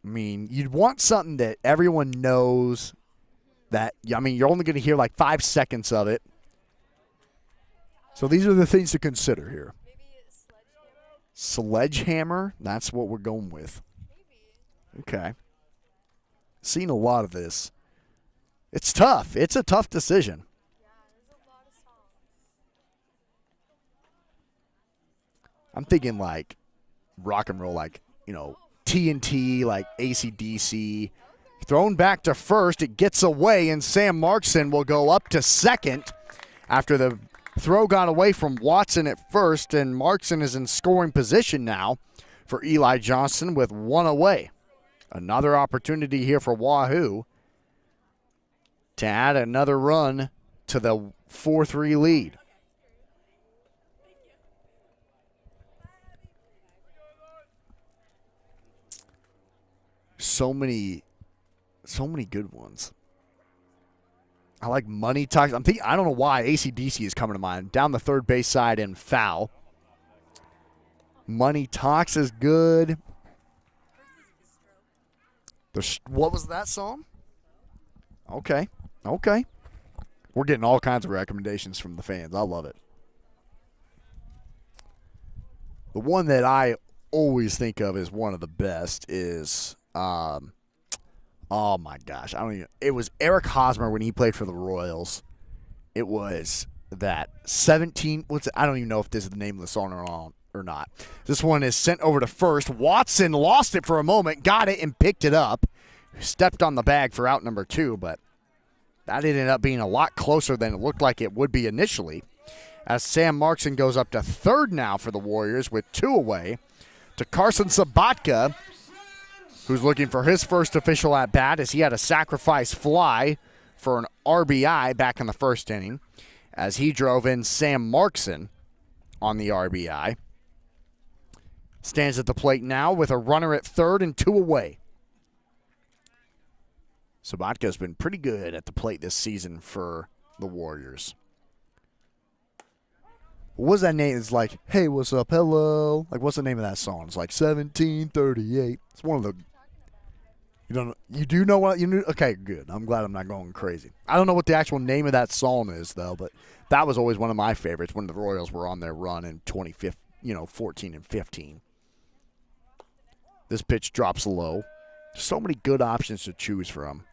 you'd want something that everyone knows that, you're only going to hear like 5 seconds of it. So these are the things to consider here. Sledgehammer, that's what we're going with. Okay. Seen a lot of this. It's tough. It's a tough decision. I'm thinking like rock and roll, like, TNT, like AC/DC. Thrown back to first. It gets away, and Sam Markson will go up to second after the throw got away from Watson at first, and Markson is in scoring position now for Eli Johnson with one away. Another opportunity here for Wahoo to add another run to the 4-3 lead. So many good ones. I like Money Talks. I don't know why AC/DC is coming to mind. Down the third base side and foul. Money Talks is good. What was that song? Okay. We're getting all kinds of recommendations from the fans. I love it. The one that I always think of as one of the best is, oh my gosh, it was Eric Hosmer when he played for the Royals. It was that 17, I don't even know if this is the name of the song or not. This one is sent over to first. Watson lost it for a moment, got it and picked it up. Stepped on the bag for out number 2, but that ended up being a lot closer than it looked like it would be initially. As Sam Markson goes up to third now for the Warriors with 2 away to Carson Sabatka, who's looking for his first official at-bat as he had a sacrifice fly for an RBI back in the first inning as he drove in Sam Markson on the RBI. Stands at the plate now with a runner at third and 2 away. Sabatka's been pretty good at the plate this season for the Warriors. What was that name? It's like, hey, what's up, hello? Like, what's the name of that song? It's like 1738. It's one of the... You do know what you knew? Okay, good. I'm glad I'm not going crazy. I don't know what the actual name of that song is, though, but that was always one of my favorites when the Royals were on their run in 2014 and 15. This pitch drops low. So many good options to choose from.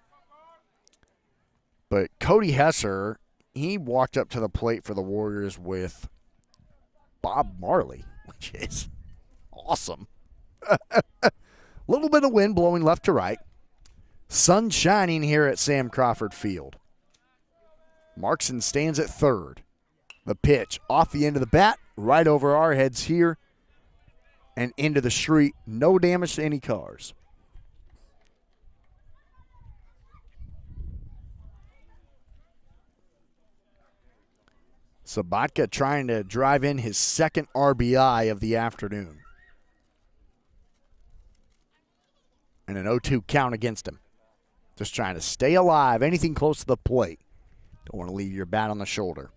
But Cody Hesser, he walked up to the plate for the Warriors with Bob Marley, which is awesome. A little bit of wind blowing left to right. Sun shining here at Sam Crawford Field. Markson stands at third. The pitch off the end of the bat, right over our heads here and into the street. No damage to any cars. Sabatka trying to drive in his second RBI of the afternoon. And an 0-2 count against him. Just trying to stay alive. Anything close to the plate. Don't want to leave your bat on the shoulder.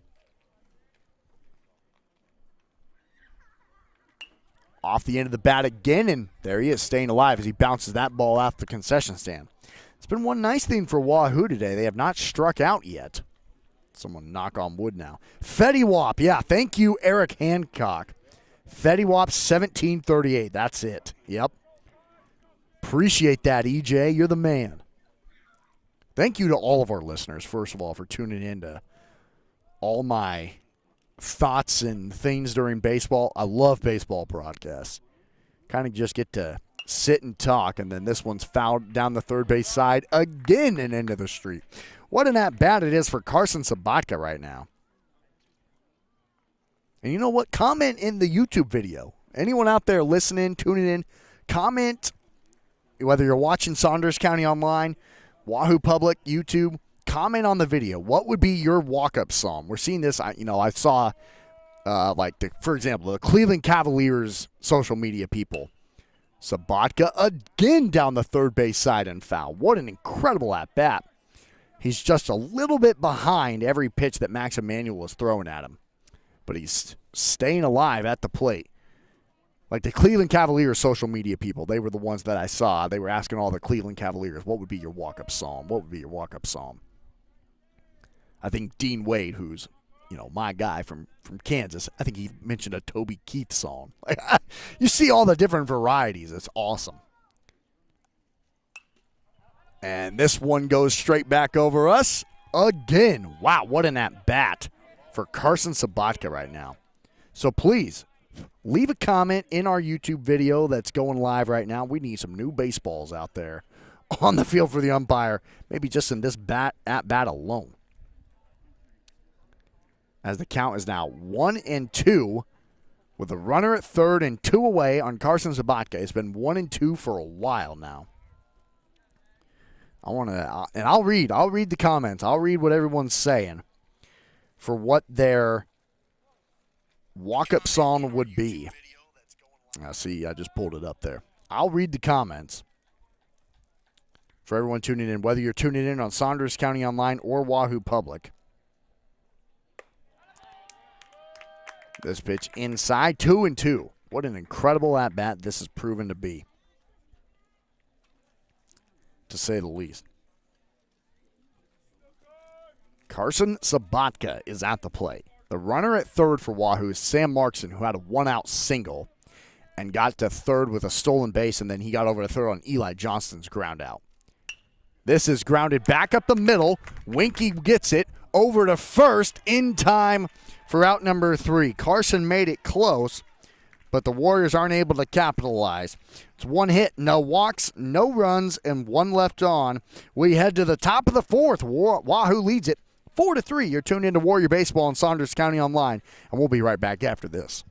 Off the end of the bat again, and there he is staying alive as he bounces that ball off the concession stand. It's been one nice thing for Wahoo today. They have not struck out yet. Someone knock on wood now. Fetty Wap, yeah, thank you, Eric Hancock. Fetty Wap, 1738, that's it. Yep. Appreciate that, EJ. You're the man. Thank you to all of our listeners, first of all, for tuning in to all my thoughts and things during baseball. I love baseball broadcasts. Kind of just get to sit and talk, and then this one's fouled down the third base side again and into the street. What an at-bat it is for Carson Sabatka right now. And you know what? Comment in the YouTube video. Anyone out there listening, tuning in, comment, whether you're watching Saunders County Online, Wahoo Public, YouTube, comment on the video. What would be your walk-up song? We're seeing this, I saw for example, the Cleveland Cavaliers social media people. Sabatka again down the third base side and foul. What an incredible at-bat. He's just a little bit behind every pitch that Max Emanuel is throwing at him. But he's staying alive at the plate. Like the Cleveland Cavaliers social media people, they were the ones that I saw. They were asking all the Cleveland Cavaliers, what would be your walk-up psalm? What would be your walk-up psalm? I think Dean Wade, who's, my guy from Kansas, I think he mentioned a Toby Keith song. You see all the different varieties. It's awesome. And this one goes straight back over us again. Wow, what an at-bat for Carson Sabatka right now. So please, leave a comment in our YouTube video that's going live right now. We need some new baseballs out there on the field for the umpire, maybe just in this at-bat alone. As the count is now 1-2 with a runner at third and 2 away on Carson Sabatka. It's been 1-2 for a while now. I'll read the comments. I'll read what everyone's saying for what their walk-up song would be. See, I just pulled it up there. I'll read the comments for everyone tuning in, whether you're tuning in on Saunders County Online or Wahoo Public. This pitch inside, 2-2. What an incredible at-bat this has proven to be, to say the least. Carson Sabatka is at the plate. The runner at third for Wahoo is Sam Markson, who had a one-out single and got to third with a stolen base, and then he got over to third on Eli Johnston's ground out. This is grounded back up the middle. Winky gets it over to first in time for out number 3. Carson made it close, but the Warriors aren't able to capitalize. It's 1 hit, no walks, no runs, and 1 left on. We head to the top of the 4th. Wahoo leads it 4-3. You're tuned into Warrior Baseball on Saunders County Online, and we'll be right back after this.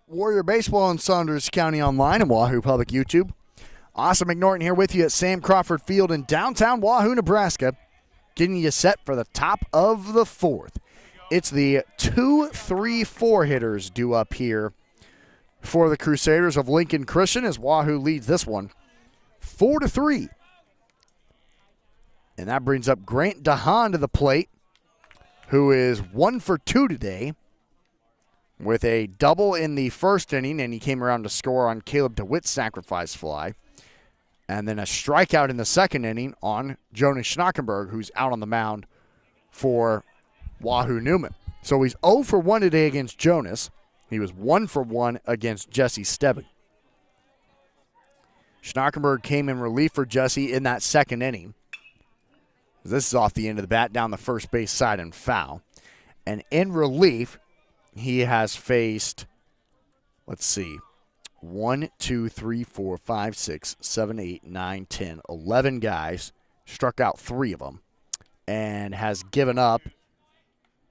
Warrior Baseball on Saunders County Online and Wahoo Public YouTube. Austin McNorton here with you at Sam Crawford Field in downtown Wahoo, Nebraska, getting you set for the top of the 4th. It's the 2-3-4 hitters due up here for the Crusaders of Lincoln Christian as Wahoo leads this one 4-3. And that brings up Grant DeHaan to the plate, who is 1 for 2 today, with a double in the first inning, and he came around to score on Caleb DeWitt's sacrifice fly. And then a strikeout in the second inning on Jonas Schnackenberg, who's out on the mound for Wahoo Newman. So he's 0 for 1 today against Jonas. He was 1 for 1 against Jesse Stebbing. Schnackenberg came in relief for Jesse in that second inning. This is off the end of the bat, down the first base side and foul. And in relief, he has faced let's see, 1, 2, 3, 4, 5, 6, 7, 8, 9, 10, 11 guys, struck out 3 of them, and has given up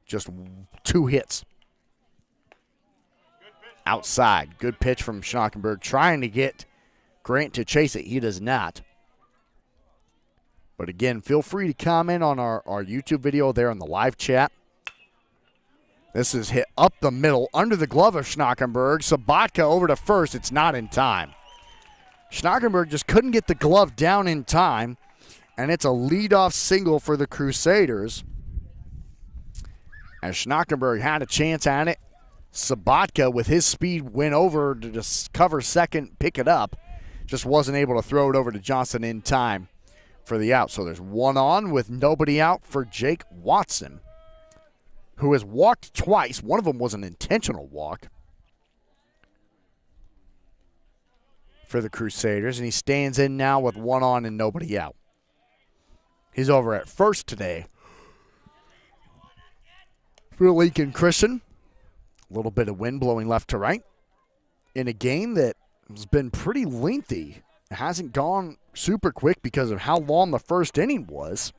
just 2 hits. Outside. Good pitch from Schnockenberg, trying to get Grant to chase it. He does not. But again, feel free to comment on our YouTube video there in the live chat. This is hit up the middle, under the glove of Schnockenberg. Sabatka over to first. It's not in time. Schnockenberg just couldn't get the glove down in time, and it's a leadoff single for the Crusaders. As Schnockenberg had a chance at it, Sabatka, with his speed, went over to just cover second, pick it up. Just wasn't able to throw it over to Johnson in time for the out. So there's 1 on with nobody out for Jake Watson, who has walked twice. One of them was an intentional walk for the Crusaders, and he stands in now with 1 on and nobody out. He's over at first today for Lincoln Christian. A little bit of wind blowing left to right in a game that has been pretty lengthy. It hasn't gone super quick because of how long the first inning was.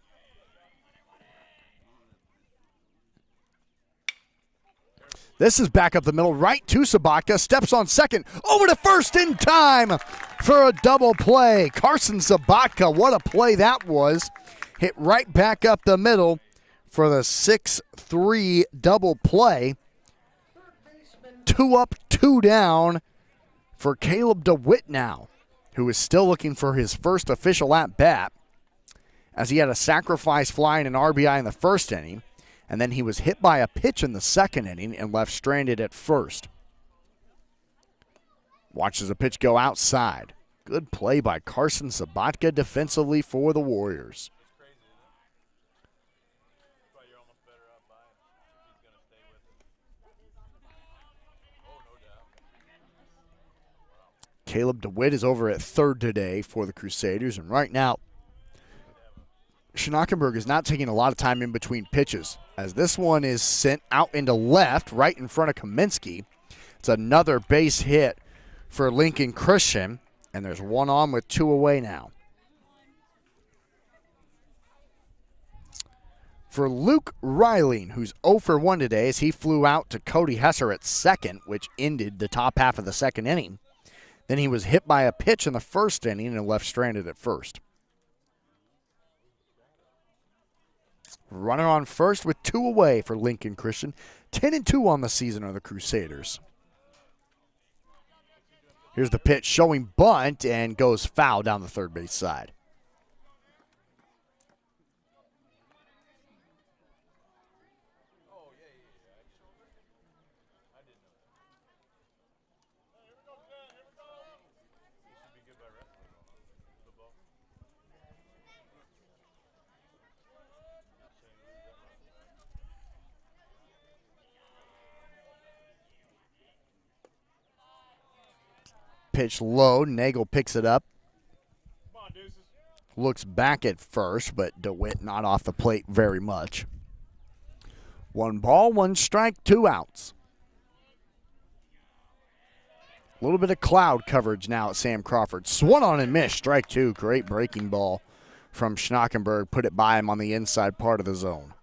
This is back up the middle, right to Sabatka. Steps on second, over to first in time for a double play. Carson Sabatka, what a play that was. Hit right back up the middle for the 6-3 double play. 2 up, 2 down for Caleb DeWitt now, who is still looking for his first official at-bat, as he had a sacrifice fly and an RBI in the first inning, and then he was hit by a pitch in the second inning and left stranded at first. Watches a pitch go outside. Good play by Carson Sabatka defensively for the Warriors. Caleb DeWitt is over at third today for the Crusaders, and right now, Schnockenberg is not taking a lot of time in between pitches, as this one is sent out into left, right in front of Kaminsky. It's another base hit for Lincoln Christian, and there's 1 on with 2 away now. For Luke Riley, who's 0 for 1 today, as he flew out to Cody Hesser at second, which ended the top half of the second inning. Then he was hit by a pitch in the first inning and left stranded at first. Runner on first with 2 away for Lincoln Christian. 10-2 on the season are the Crusaders. Here's the pitch showing bunt and goes foul down the third base side. Pitch low. Nagel picks it up. Looks back at first, but DeWitt not off the plate very much. 1 ball, 1 strike, 2 outs. A little bit of cloud coverage now at Sam Crawford. Swung on and missed. Strike 2. Great breaking ball from Schnockenberg. Put it by him on the inside part of the zone.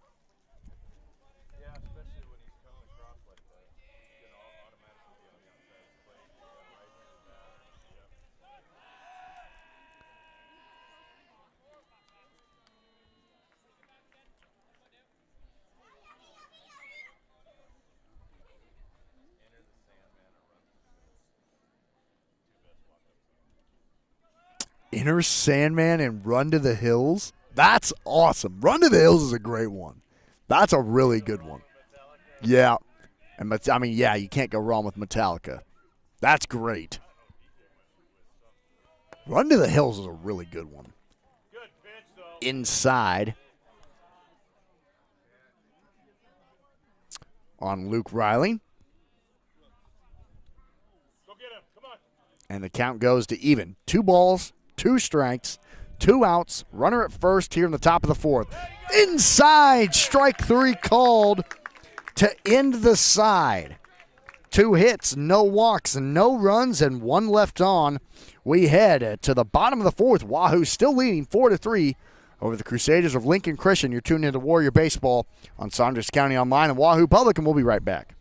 Enter Sandman and Run to the Hills. That's awesome. Run to the Hills is a great one. That's a really good one. Yeah. And I mean, yeah, you can't go wrong with Metallica. That's great. Run to the Hills is a really good one. Inside on Luke Riley. And the count goes to even. 2 balls, 2 strikes, 2 outs. Runner at first here in the top of the 4th. Inside, strike 3 called to end the side. 2 hits, no walks, no runs, and 1 left on. We head to the bottom of the 4th. Wahoo still leading 4-3 over the Crusaders of Lincoln Christian. You're tuned into Warrior Baseball on Saunders County Online and Wahoo Public, and we'll be right back.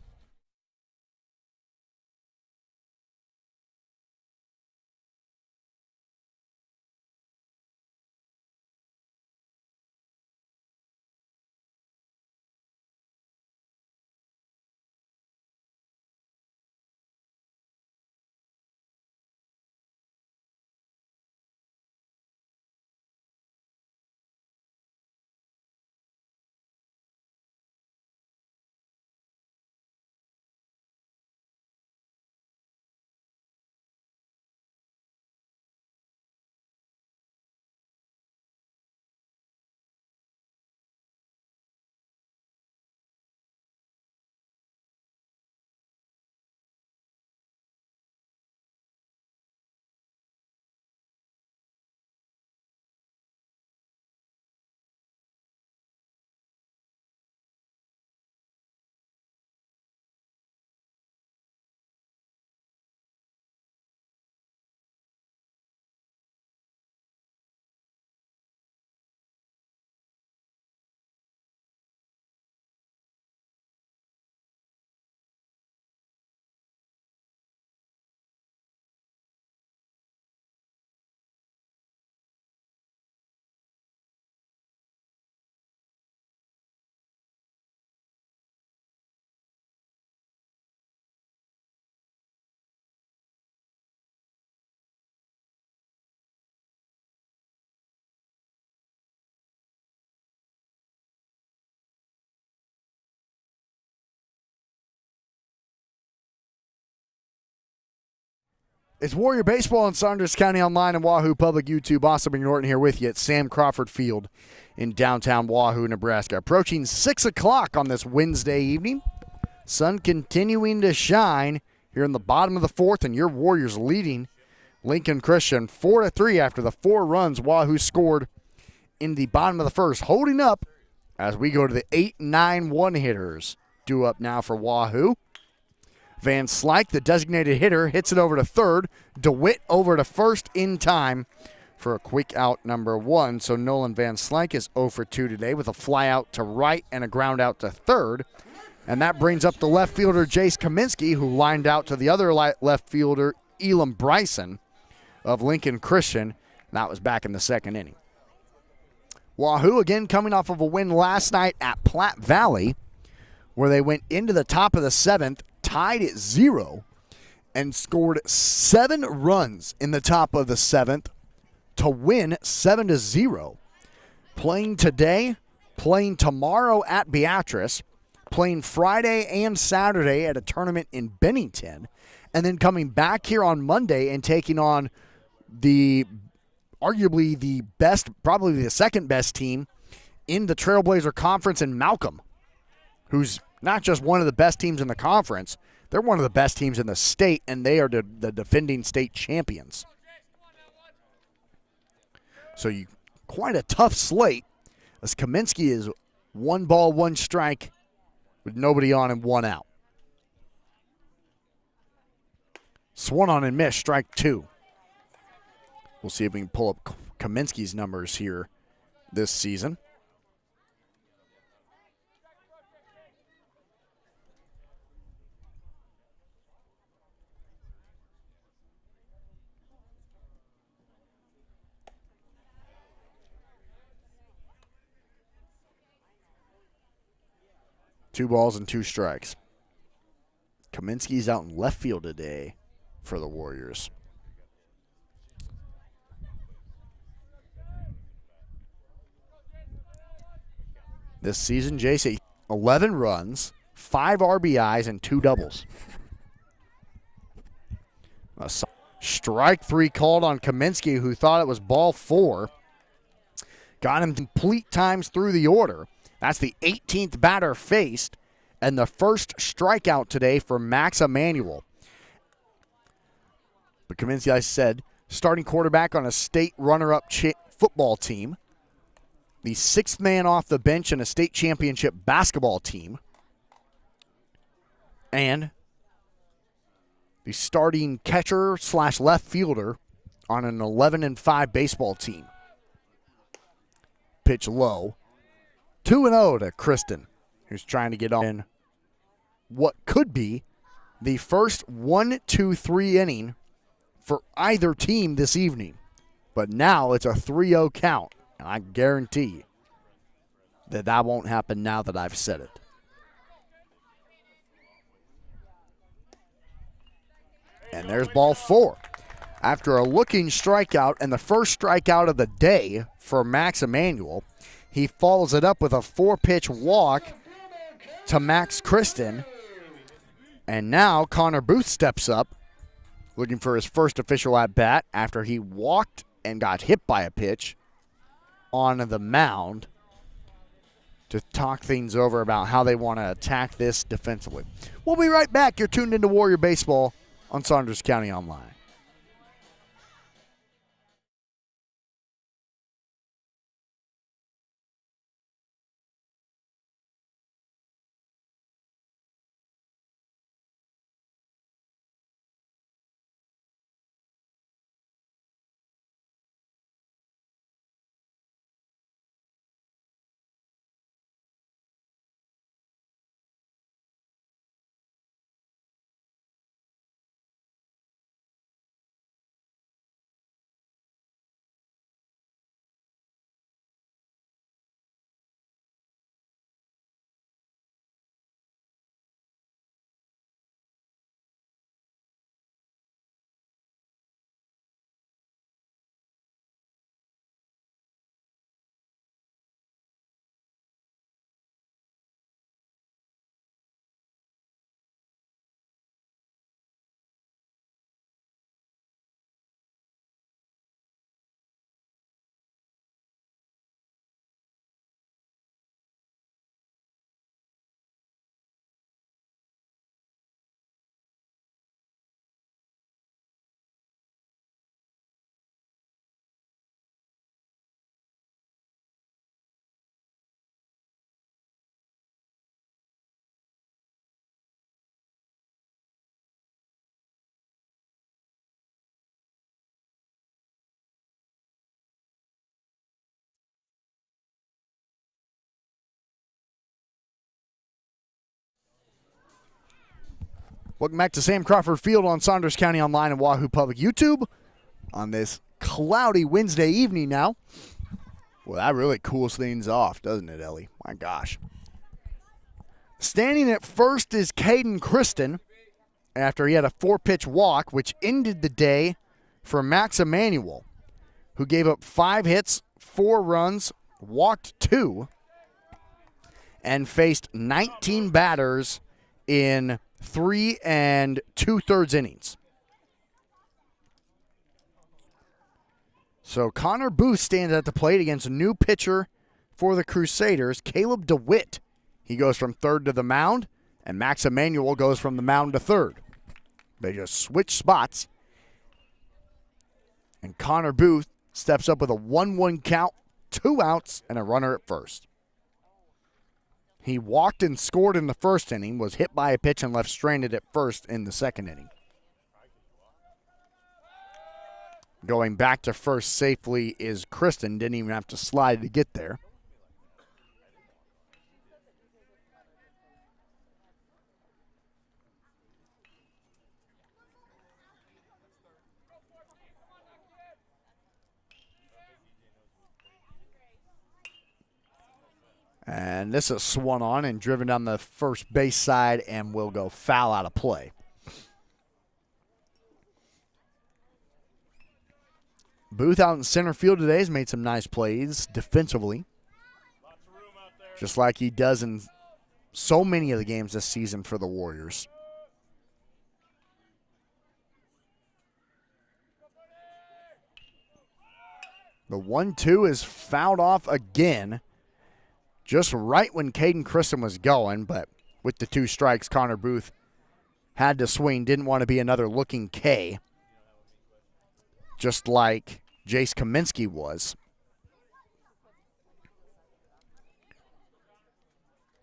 It's Warrior Baseball on Saunders County Online and Wahoo Public YouTube. Austin McNorton here with you at Sam Crawford Field in downtown Wahoo, Nebraska. Approaching 6 o'clock on this Wednesday evening. Sun continuing to shine here in the bottom of the 4th, and your Warriors leading Lincoln Christian 4-3 after the 4 runs Wahoo scored in the bottom of the 1st. Holding up as we go to the 8-9 hitters. Due up now for Wahoo. Van Slyke, the designated hitter, hits it over to 3rd. DeWitt over to 1st in time for a quick out number 1. So Nolan Van Slyke is 0 for 2 today with a fly out to right and a ground out to 3rd. And that brings up the left fielder, Jace Kaminsky, who lined out to the other left fielder, Elam Bryson of Lincoln Christian. And that was back in the 2nd inning. Wahoo, again, coming off of a win last night at Platte Valley, where they went into the top of the 7th, tied at 0, and scored 7 runs in the top of the 7th to win 7-0. Playing today, playing tomorrow at Beatrice, playing Friday and Saturday at a tournament in Bennington, and then coming back here on Monday and taking on arguably the best, probably the 2nd best team in the Trailblazer Conference in Malcolm, who's not just one of the best teams in the conference, they're one of the best teams in the state, and they are the defending state champions. So quite a tough slate, as Kaminsky is 1 ball, 1 strike with nobody on and 1 out. Swung on and missed, strike 2. We'll see if we can pull up Kaminsky's numbers here this season. Two balls and 2 strikes. Kaminsky's out in left field today for the Warriors. This season, JC, 11 runs, 5 RBIs, and 2 doubles. Strike 3 called on Kaminsky, who thought it was ball 4. Got him complete times through the order. That's the 18th batter faced, and the first strikeout today for Max Emanuel. But Kaminsky, I said, starting quarterback on a state runner-up football team, the 6th man off the bench in a state championship basketball team, and the starting catcher / left fielder on an 11-5 baseball team. Pitch low. 2-0 to Kristen, who's trying to get on what could be the first 1-2-3 inning for either team this evening. But now it's a 3-0 count, and I guarantee that won't happen now that I've said it. And there's ball 4. After a looking strikeout and the first strikeout of the day for Max Emanuel, he follows it up with a 4-pitch walk to Max Kristen. And now Connor Booth steps up, looking for his first official at-bat after he walked and got hit by a pitch on the mound to talk things over about how they want to attack this defensively. We'll be right back. You're tuned into Warrior Baseball on Saunders County Online. Welcome back to Sam Crawford Field on Saunders County Online and Wahoo Public YouTube on this cloudy Wednesday evening now. Well, that really cools things off, doesn't it, Ellie? My gosh. Standing at first is Caden Kristen after he had a 4-pitch walk, which ended the day for Max Emanuel, who gave up 5 hits, 4 runs, walked 2, and faced 19 batters in 3 2/3 innings. So Connor Booth stands at the plate against a new pitcher for the Crusaders, Caleb DeWitt. He goes from third to the mound, and Max Emanuel goes from the mound to third. They just switch spots. And Connor Booth steps up with a 1-1 count, 2 outs, and a runner at first. He walked and scored in the first inning, was hit by a pitch and left stranded at first in the second inning. Going back to first safely is Kristen. Didn't even have to slide to get there. And this is swung on and driven down the first base side and will go foul out of play. Booth out in center field today has made some nice plays defensively, just like he does in so many of the games this season for the Warriors. The 1-2 is fouled off again, just right when Caden Kristen was going, but with the 2 strikes, Connor Booth had to swing, didn't want to be another looking K, just like Jace Kaminsky was.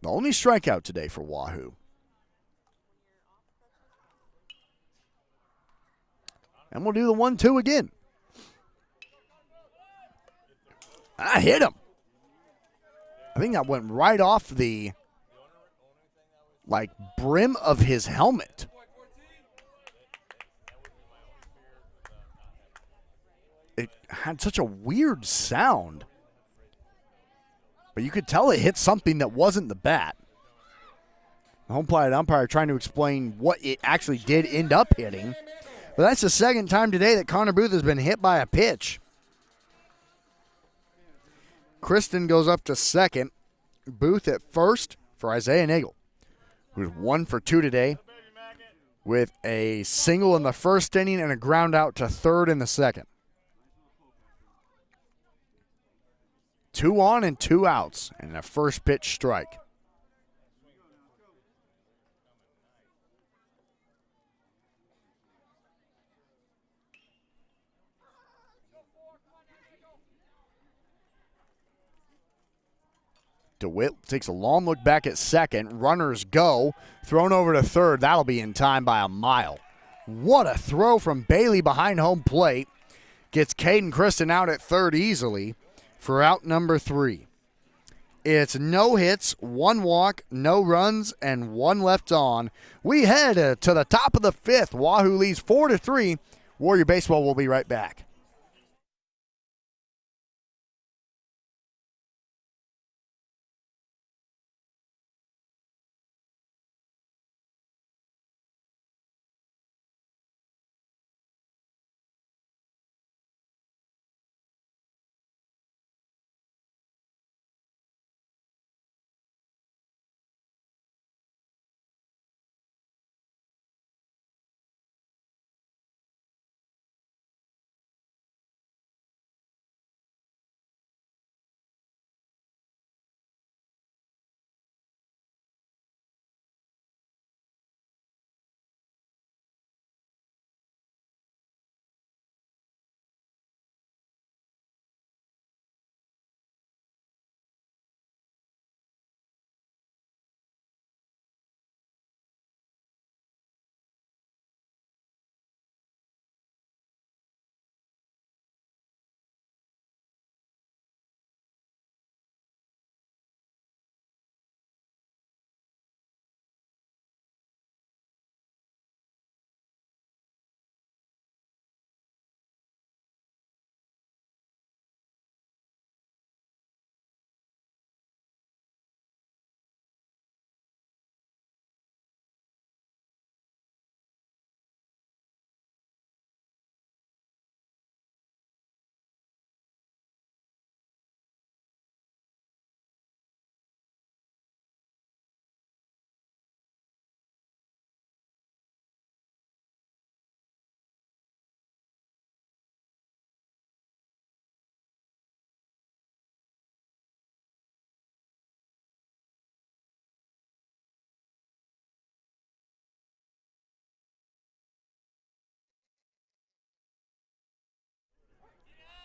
The only strikeout today for Wahoo. And we'll do the 1-2 again. I hit him. I think that went right off the brim of his helmet. It had such a weird sound. But you could tell it hit something that wasn't the bat. The home plate umpire trying to explain what it actually did end up hitting. But that's the second time today that Connor Booth has been hit by a pitch. Kristen goes up to second. Booth at first for Isaiah Nagel, who's 1 for 2 today with a single in the first inning and a ground out to third in the second. 2 on and 2 outs and a first pitch strike. DeWitt takes a long look back at second. Runners go. Thrown over to third. That'll be in time by a mile. What a throw from Bailey behind home plate. Gets Caden Kristen out at third easily for out number 3. It's no hits, 1 walk, no runs, and 1 left on. We head to the top of the 5th. Wahoo leads 4-3. Warrior Baseball will be right back.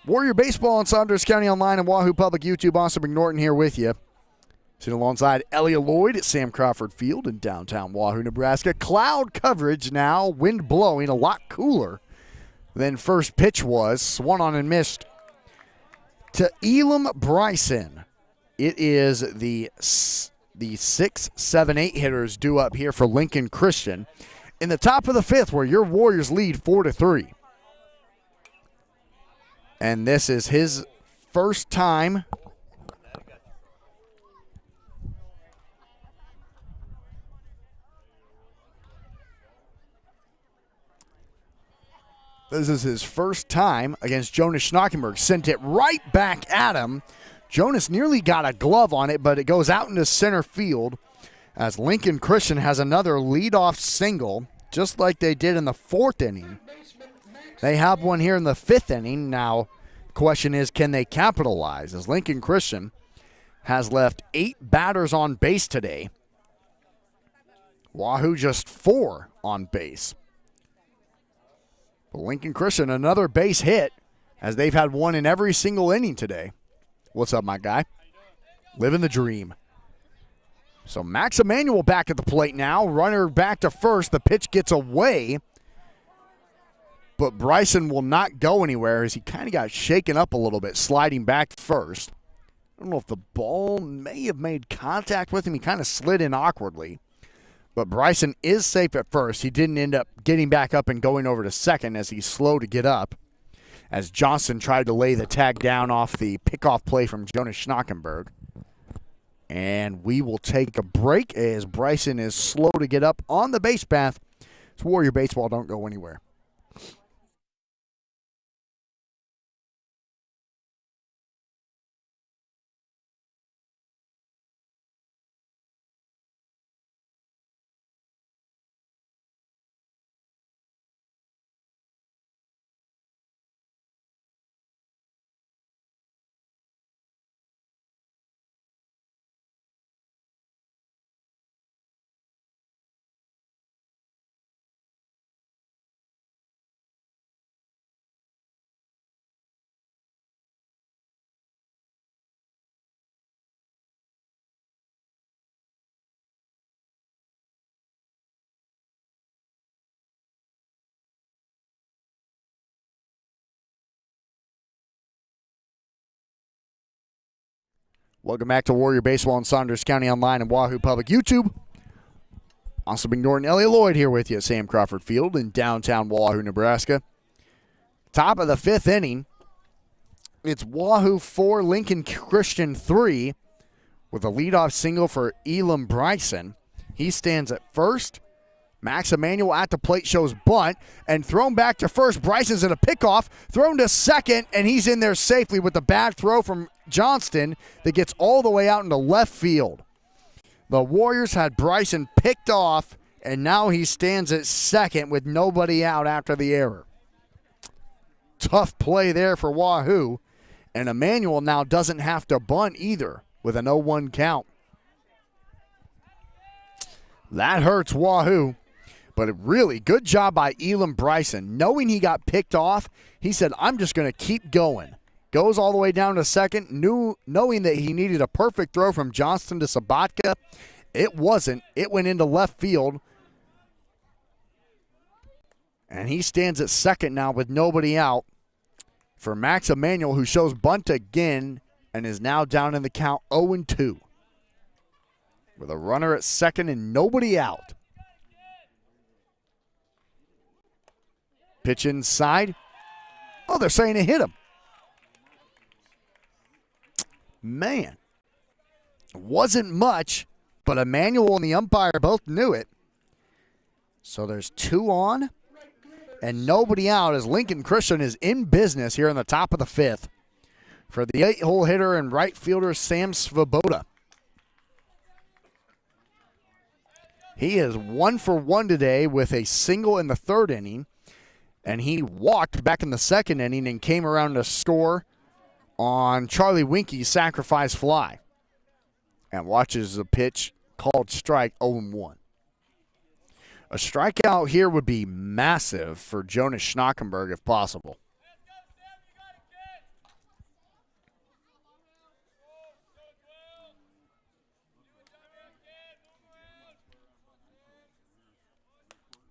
Warrior Baseball on Saunders County Online and Wahoo Public YouTube. Austin McNorton here with you. Sitting alongside Elliot Lloyd at Sam Crawford Field in downtown Wahoo, Nebraska. Cloud coverage now, wind blowing, a lot cooler than first pitch was. Swung on and missed to Elam Bryson. It is the 6, 7, 8 hitters due up here for Lincoln Christian in the top of the 5th, where your Warriors lead 4-3. And this is his first time against Jonas Schnockenberg. Sent it right back at him. Jonas nearly got a glove on it, but it goes out into center field as Lincoln Christian has another leadoff single, just like they did in the 4th inning. They have one here in the 5th inning. Now, the question is, can they capitalize? As Lincoln Christian has left 8 batters on base today. Wahoo just 4 on base. But Lincoln Christian, another base hit, as they've had one in every single inning today. What's up, my guy? Living the dream. So Max Emanuel back at the plate now. Runner back to first. The pitch gets away. But Bryson will not go anywhere as he kind of got shaken up a little bit, sliding back first. I don't know if the ball may have made contact with him. He kind of slid in awkwardly. But Bryson is safe at first. He didn't end up getting back up and going over to second as he's slow to get up, as Johnson tried to lay the tag down off the pickoff play from Jonas Schnockenberg. And we will take a break as Bryson is slow to get up on the base path. It's Warrior Baseball. Don't go anywhere. Welcome back to Warrior Baseball in Saunders County Online and Wahoo Public YouTube. Also being Norton Elliott Lloyd here with you at Sam Crawford Field in downtown Wahoo, Nebraska. Top of the fifth inning. It's Wahoo 4, Lincoln Christian 3 with a leadoff single for Elam Bryson. He stands at first. Max Emanuel at the plate shows bunt and thrown back to first. Bryson's in a pickoff, thrown to second, and he's in there safely with the bad throw from Johnston that gets all the way out into left field. The Warriors had Bryson picked off, and now he stands at second with nobody out after the error. Tough play there for Wahoo, and Emanuel now doesn't have to bunt either with an 0-1 count. That hurts Wahoo. But a really good job by Elam Bryson. Knowing he got picked off, he said, I'm just going to keep going. Goes all the way down to second, knowing that he needed a perfect throw from Johnston to Sabatka. It wasn't. It went into left field. And he stands at second now with nobody out for Max Emanuel, who shows bunt again and is now down in the count 0-2. With a runner at second and nobody out. Pitch inside. Oh, they're saying it hit him. Man. It wasn't much, but Emanuel and the umpire both knew it. So there's 2 on and nobody out as Lincoln Christian is in business here in the top of the 5th for the 8-hole hitter and right fielder Sam Svoboda. He is 1 for 1 today with a single in the 3rd inning. And he walked back in the 2nd inning and came around to score on Charlie Winke's sacrifice fly. And watches the pitch called strike 0-1. A strikeout here would be massive for Jonas Schnockenberg if possible.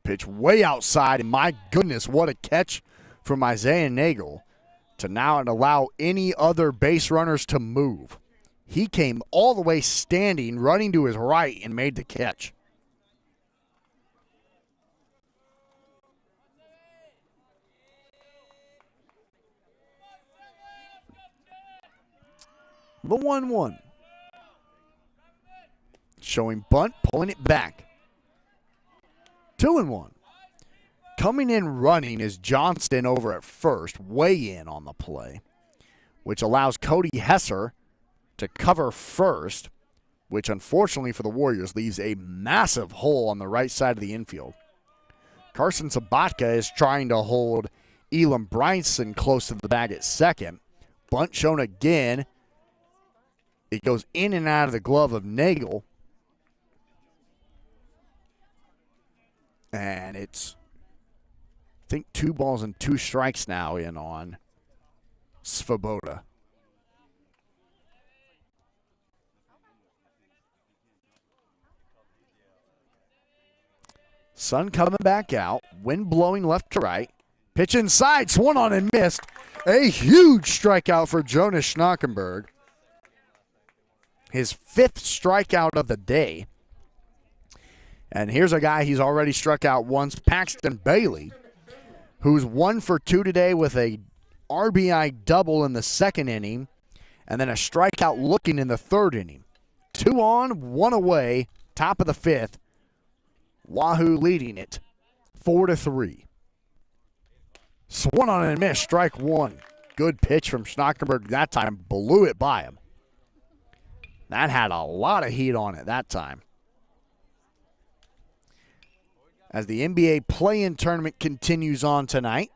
Pitch way outside, and my goodness, what a catch from Isaiah Nagel to now allow any other base runners to move. He came all the way standing, running to his right, and made the catch. The 1-1. Showing bunt, pulling it back. 2-1. Coming in running is Johnston over at first, way in on the play, which allows Cody Hesser to cover first, which unfortunately for the Warriors leaves a massive hole on the right side of the infield. Carson Sabatka is trying to hold Elam Bryson close to the bag at second. Bunt shown again. It goes in and out of the glove of Nagel. And it's, I think, 2 balls and 2 strikes now in on Svoboda. Sun coming back out, wind blowing left to right. Pitch inside, swung on and missed. A huge strikeout for Jonas Schnockenberg. His 5th strikeout of the day. And here's a guy he's already struck out once, Paxton Bailey, who's 1 for 2 today with a RBI double in the 2nd inning, and then a strikeout looking in the 3rd inning. 2 on, 1 away, top of the 5th. Wahoo leading it 4-3. Swung on and missed, strike 1. Good pitch from Schnockenberg that time, blew it by him. That had a lot of heat on it that time. As the NBA play-in tournament continues on tonight.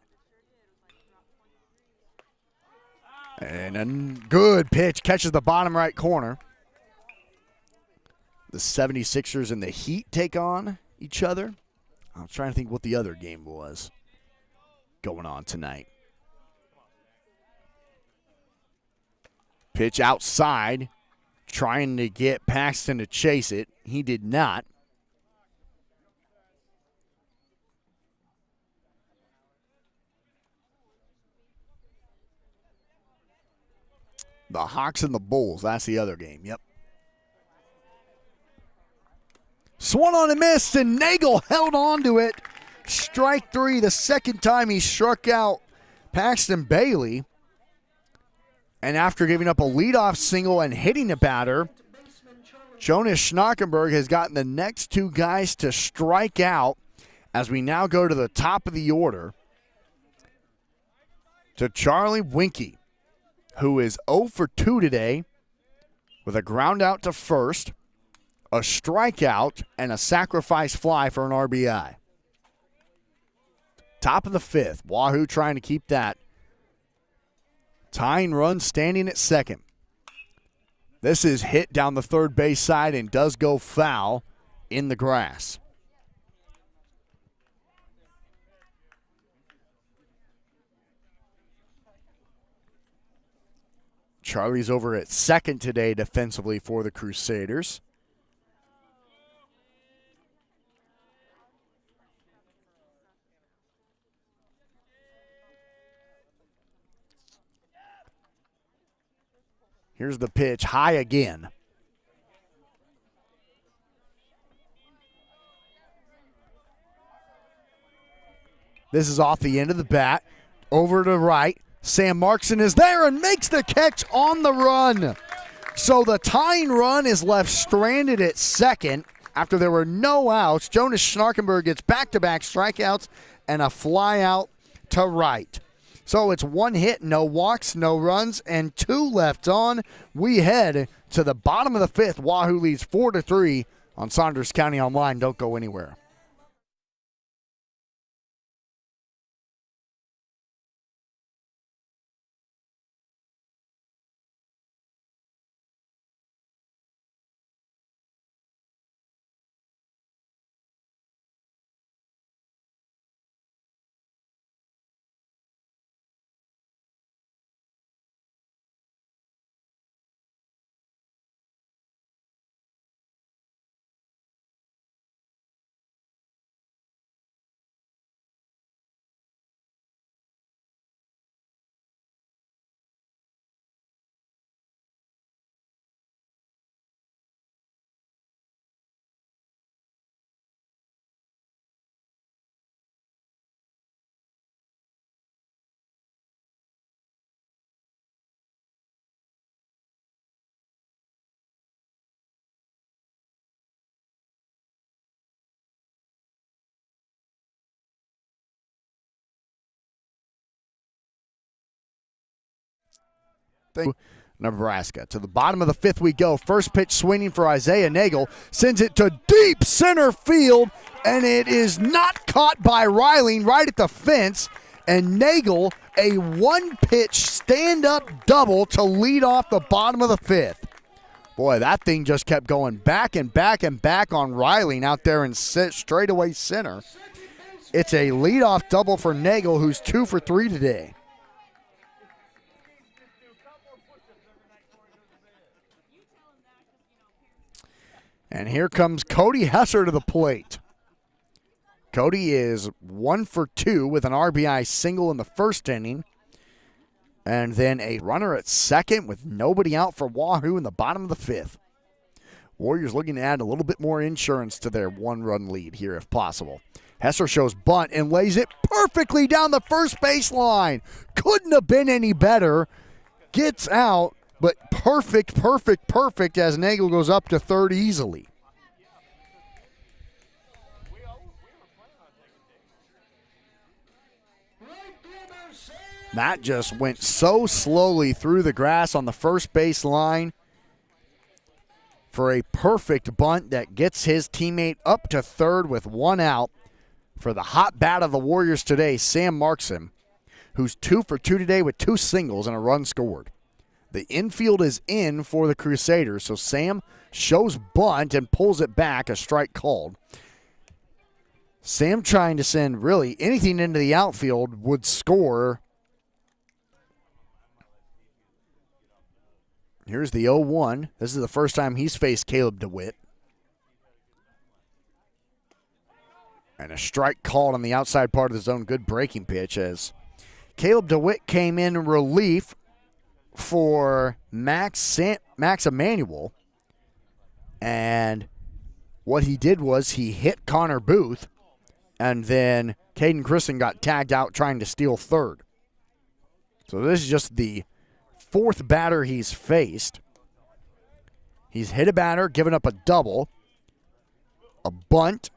And a good pitch, catches the bottom right corner. The 76ers and the Heat take on each other. I'm trying to think what the other game was going on tonight. Pitch outside, trying to get Paxton to chase it. He did not. The Hawks and the Bulls, that's the other game, yep. Swung on and missed, and Nagel held on to it. Strike 3, the 2nd time he struck out Paxton Bailey. And after giving up a leadoff single and hitting the batter, Jonas Schnockenberg has gotten the next 2 guys to strike out as we now go to the top of the order to Charlie Winkie, who is 0 for 2 today with a ground out to first, a strikeout, and a sacrifice fly for an RBI. Top of the 5th, Wahoo trying to keep that tying run standing at 2nd. This is hit down the 3rd base side and does go foul in the grass. Charlie's over at 2nd today defensively for the Crusaders. Here's the pitch, high again. This is off the end of the bat. Over to right. Sam Markson is there and makes the catch on the run. So the tying run is left stranded at 2nd after there were no outs. Jonas Schnockenberg gets back-to-back strikeouts and a fly out to right. So it's 1 hit, no walks, no runs, and 2 left on. We head to the bottom of the 5th. Wahoo leads 4-3 on Saunders County Online. Don't go anywhere. Nebraska. To the bottom of the 5th we go. First pitch swinging for Isaiah Nagel. Sends it to deep center field, and it is not caught by Riley right at the fence. And Nagel, a 1-pitch stand-up double to lead off the bottom of the 5th. Boy, that thing just kept going back and back and back on Riley out there in straightaway center. It's a leadoff double for Nagel, who's 2 for 3 today. And here comes Cody Hesser to the plate. Cody is 1 for 2 with an RBI single in the first inning. And then a runner at second with nobody out for Wahoo in the bottom of the fifth. Warriors looking to add a little bit more insurance to their one-run lead here if possible. Hesser shows bunt and lays it perfectly down the first baseline. Couldn't have been any better. Gets out, but perfect as Nagel goes up to third easily. That just went so slowly through the grass on the first base line for a perfect bunt that gets his teammate up to third with one out. For the hot bat of the Warriors today, Sam Markson, who's 2 for 2 today with 2 singles and a run scored. The infield is in for the Crusaders, so Sam shows bunt and pulls it back, a strike called. Sam trying to send really anything into the outfield would score. Here's the 0-1. This is the first time he's faced Caleb DeWitt. And a strike called on the outside part of the zone. Good breaking pitch as Caleb DeWitt came in relief for Max Emanuel. And what he did was he hit Connor Booth. And then Caden Christen got tagged out trying to steal third. So this is just the 4th batter he's faced. He's hit a batter, given up a double, a bunt,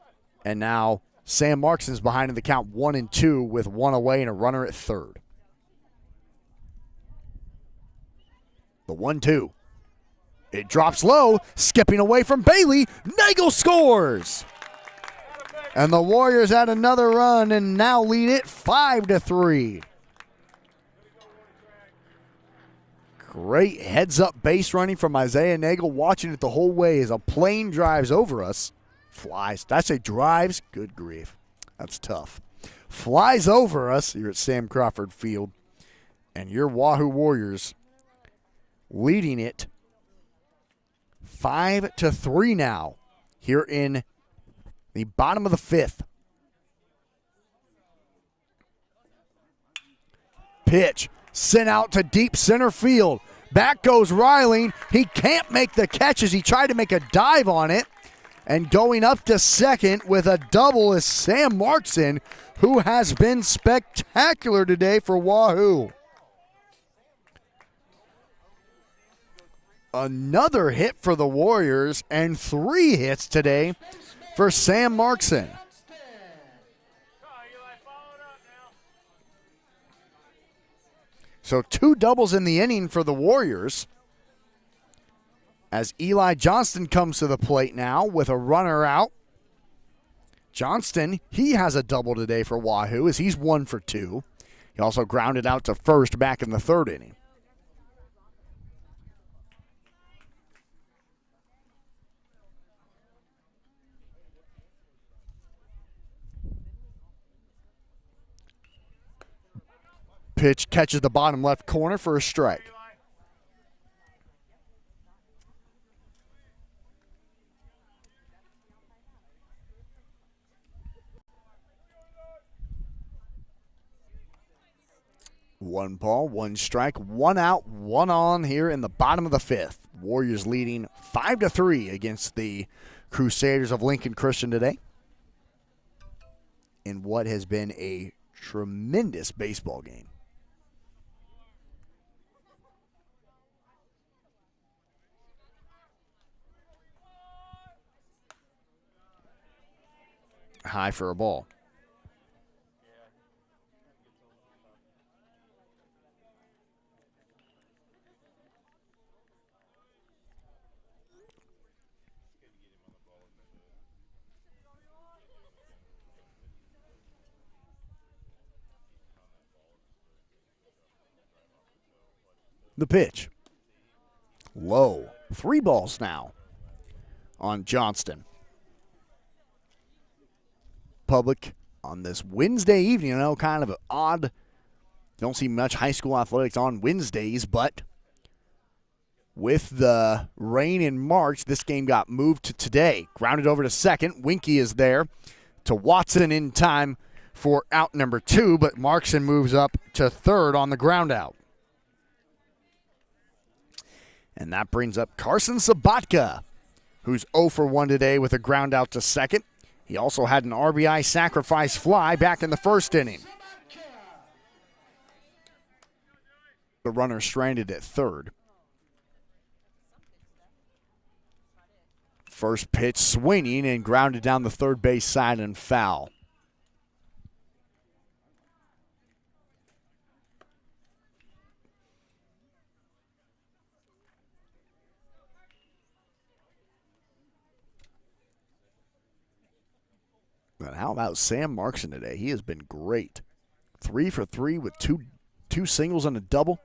and now Sam Markson's behind in the count 1-2 with 1 away and a runner at third. The 1-2. It drops low, skipping away from Bailey. Nagel scores! And the Warriors add another run and now lead it 5-3. Great heads-up base running from Isaiah Nagel, watching it the whole way as a plane drives over us. Flies. Did I say drives? Good grief. That's tough. Flies over us here at Sam Crawford Field. And your Wahoo Warriors leading it 5-3 now here in the bottom of the 5th. Pitch sent out to deep center field. Back goes Reiling. He can't make the catch as he tried to make a dive on it. And going up to second with a double is Sam Markson, who has been spectacular today for Wahoo. Another hit for the Warriors and 3 hits today for Sam Markson. So 2 doubles in the inning for the Warriors. As Eli Johnston comes to the plate now with a runner out. Johnston, he has a double today for Wahoo as he's 1 for 2. He also grounded out to first back in the 3rd inning. Pitch catches the bottom left corner for a strike. One ball, 1 strike, 1 out, 1 on here in the bottom of the 5th. Warriors leading 5-3 against the Crusaders of Lincoln Christian today in what has been a tremendous baseball game. High for a ball. The pitch. Low. 3 balls now on Johnston. Public on this Wednesday evening. I know, kind of odd. Don't see much high school athletics on Wednesdays, but with the rain in March, this game got moved to today. Grounded over to second. Winky is there to Watson in time for out number 2, but Markson moves up to third on the ground out. And that brings up Carson Sabatka, who's 0 for 1 today with a ground out to second. He also had an RBI sacrifice fly back in the first inning. The runner stranded at third. First pitch swinging and grounded down the third base side and foul. But how about Sam Markson today? He has been great. 3 for 3 with two singles and a double.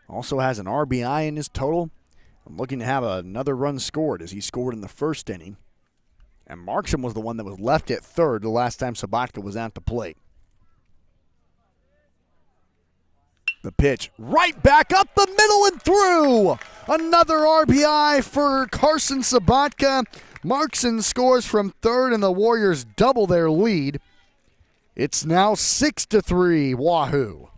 Also has an RBI in his total. I'm looking to have another run scored as he scored in the first inning. And Markson was the one that was left at third the last time Sabatka was at the plate. The pitch right back up the middle and through. Another RBI for Carson Sabatka. Markson scores from third and the Warriors double their lead. It's now 6-3 Wahoo.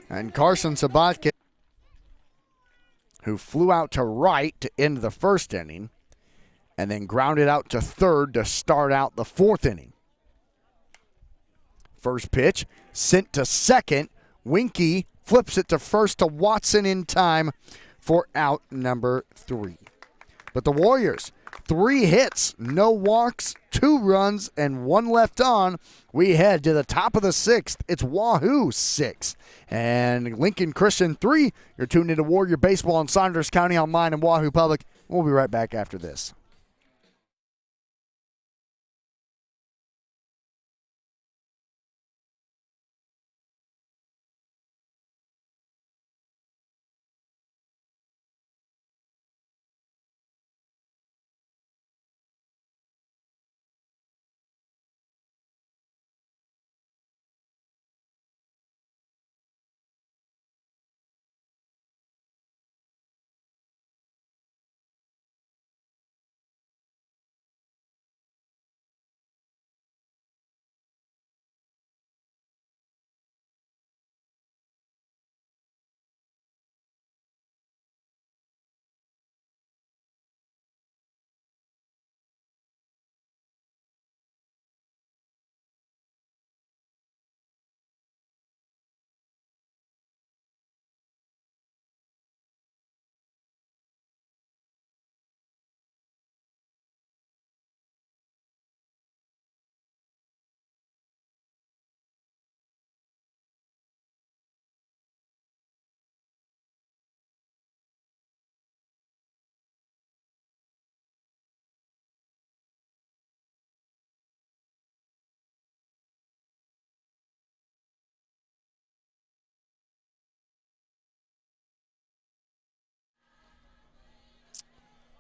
And Carson Sabatka, who flew out to right to end the first inning and then grounded out to third to start out the fourth inning. First pitch sent to second. Winky flips it to first to Watson in time for out number 3. But the Warriors, 3 hits, no walks, 2 runs, and 1 left on. We head to the top of the 6th. It's Wahoo 6 and Lincoln Christian 3. You're tuned into Warrior Baseball in Saunders County Online and Wahoo Public. We'll be right back after this.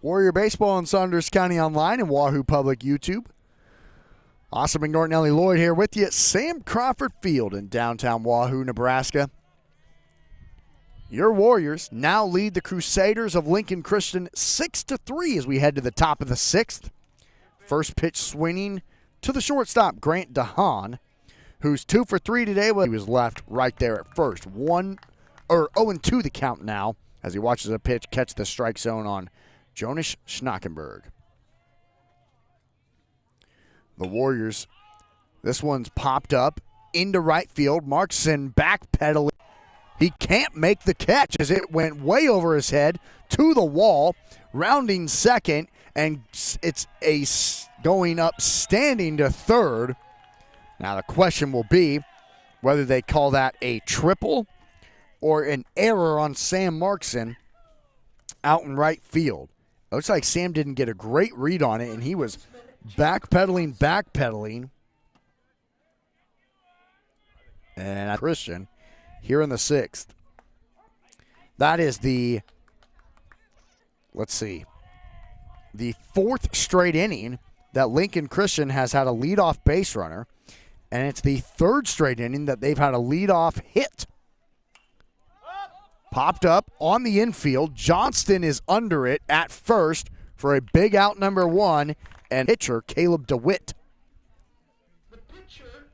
Warrior Baseball in Saunders County Online and Wahoo Public YouTube. Austin McNorton, Ellie Lloyd here with you at Sam Crawford Field in downtown Wahoo, Nebraska. Your Warriors now lead the Crusaders of Lincoln Christian 6-3 as we head to the top of the 6th. First pitch swinging to the shortstop, Grant DeHaan, who's 2 for 3 today. He was left right there at first. 0-2 the count now as he watches a pitch catch the strike zone on Jonas Schnackenberg. The Warriors, this one's popped up into right field. Markson backpedaling. He can't make the catch as it went way over his head to the wall, rounding second, and it's Ace going up standing to third. Now the question will be whether they call that a triple or an error on Sam Markson out in right field. It looks like Sam didn't get a great read on it, and he was backpedaling. And Christian here in the 6th. That is the 4th straight inning that Lincoln Christian has had a leadoff base runner, and it's the 3rd straight inning that they've had a leadoff hit. Popped up on the infield. Johnston is under it at first for a big out number 1, and pitcher Caleb DeWitt. The pitcher,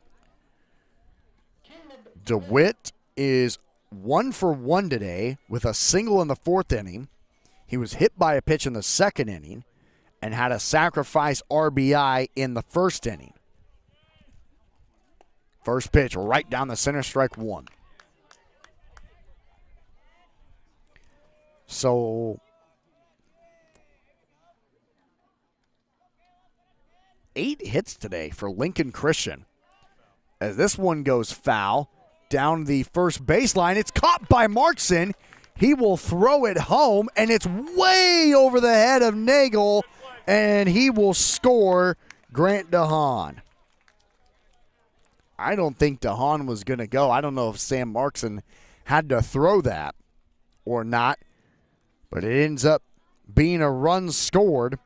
Caleb DeWitt is 1 for 1 today with a single in the 4th inning. He was hit by a pitch in the 2nd inning and had a sacrifice RBI in the 1st inning. First pitch right down the center, strike 1. So 8 hits today for Lincoln Christian. As this one goes foul down the first baseline, it's caught by Markson. He will throw it home, and it's way over the head of Nagel, and he will score Grant DeHaan. I don't think DeHaan was going to go. I don't know if Sam Markson had to throw that or not, but it ends up being a run scored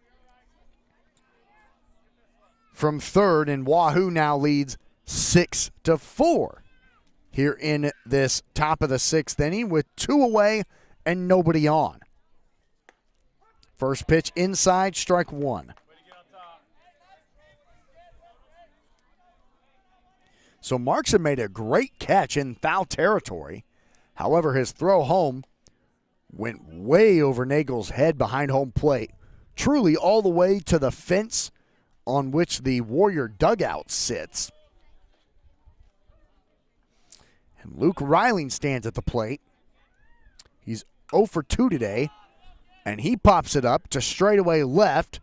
from third, and Wahoo now leads 6-4 here in this top of the 6th inning with 2 away and nobody on. First pitch inside, strike 1. So Markson made a great catch in foul territory. However, his throw home went way over Nagel's head behind home plate, truly all the way to the fence on which the Warrior dugout sits. And Luke Reiling stands at the plate. He's 0 for 2 today, and he pops it up to straightaway left.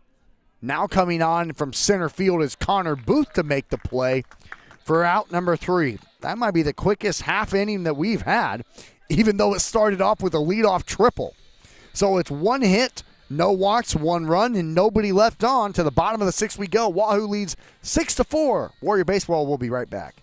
Now coming on from center field is Connor Booth to make the play for out number 3. That might be the quickest half inning that we've had, even though it started off with a leadoff triple. So it's 1 hit, no walks, 1 run, and nobody left on. To the bottom of the 6th we go. Wahoo leads 6-4. Warrior Baseball will be right back.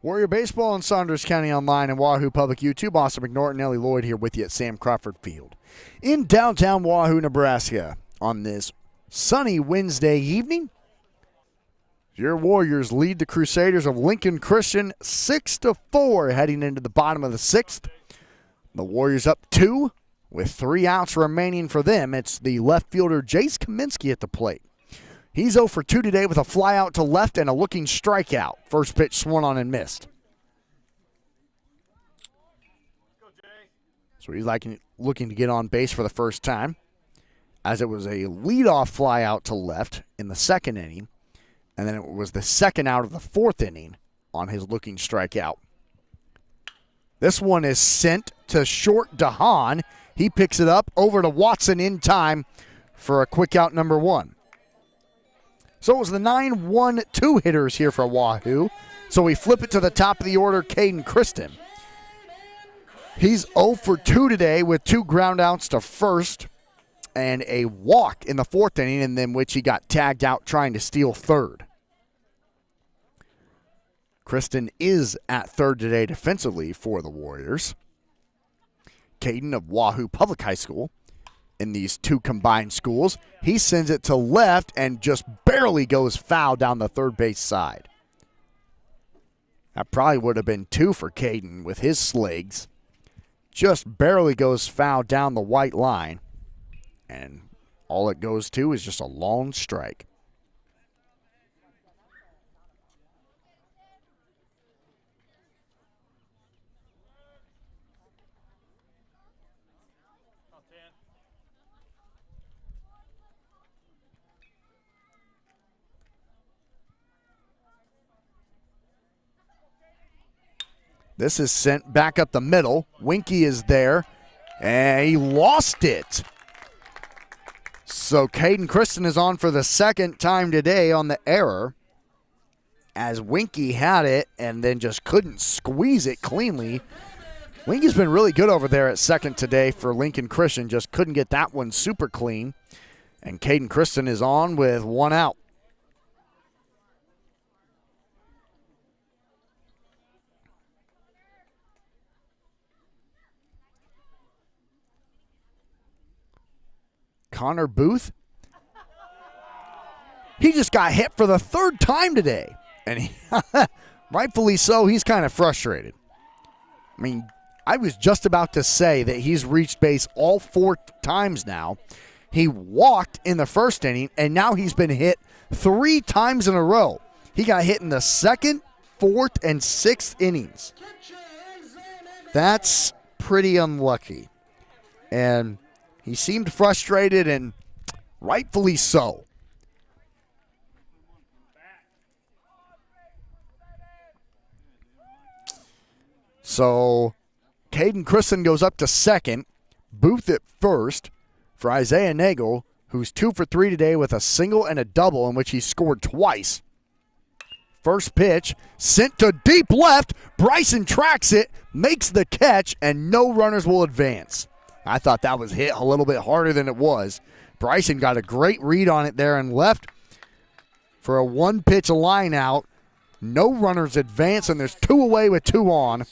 Warrior Baseball in Saunders County Online and Wahoo Public YouTube. Austin McNorton, Ellie Lloyd here with you at Sam Crawford Field in downtown Wahoo, Nebraska on this sunny Wednesday evening. Your Warriors lead the Crusaders of Lincoln Christian 6-4 heading into the bottom of the 6th. The Warriors up 2 with 3 outs remaining for them. It's the left fielder Jace Kaminsky at the plate. He's 0 for 2 today with a fly out to left and a looking strikeout. First pitch swung on and missed. So he's looking to get on base for the first time, as it was a leadoff fly out to left in the 2nd inning, and then it was the 2nd out of the 4th inning on his looking strikeout. This one is sent to short DeHaan. He picks it up over to Watson in time for a quick out number 1. So it was the 9-1-2 hitters here for Wahoo. So we flip it to the top of the order, Caden Kristen. He's 0 for 2 today with 2 groundouts to first and a walk in the 4th inning, and then which he got tagged out trying to steal third. Kristen is at third today defensively for the Warriors. Caden of Wahoo Public High School in these two combined schools. He sends it to left and just barely goes foul down the third base side. That probably would have been 2 for Caden with his sligs. Just barely goes foul down the white line. And all it goes to is just a lone strike. This is sent back up the middle. Winky is there, and he lost it. So Caden Christen is on for the second time today on the error, as Winky had it and then just couldn't squeeze it cleanly. Winky's been really good over there at second today for Lincoln Christian, just couldn't get that one super clean. And Caden Christen is on with 1 out. Connor Booth, he just got hit for the 3rd time today. And he, rightfully so, he's kind of frustrated. I mean, I was just about to say that he's reached base all 4 times now. He walked in the first inning, and now he's been hit 3 times in a row. He got hit in the 2nd, 4th, and 6th innings. That's pretty unlucky. And he seemed frustrated, and rightfully so. So Caden Christen goes up to second. Booth at first for Isaiah Nagel, who's 2 for 3 today with a single and a double in which he scored twice. First pitch sent to deep left. Bryson tracks it, makes the catch, and no runners will advance. I thought that was hit a little bit harder than it was. Bryson got a great read on it there and left for a 1-pitch line out. No runners advance, and there's 2 away with 2 on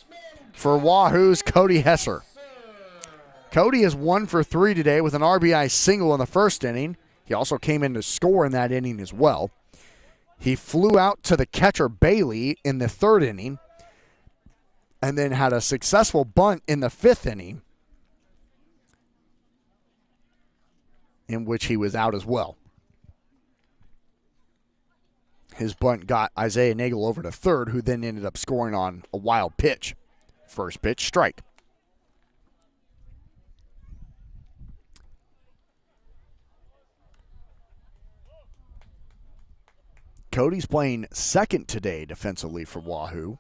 for Wahoo's Cody Hesser. Cody is 1 for 3 today with an RBI single in the first inning. He also came in to score in that inning as well. He flew out to the catcher Bailey in the 3rd inning and then had a successful bunt in the 5th inning, in which he was out as well. His bunt got Isaiah Nagel over to third, who then ended up scoring on a wild pitch. First pitch, strike. Cody's playing second today defensively for Wahoo.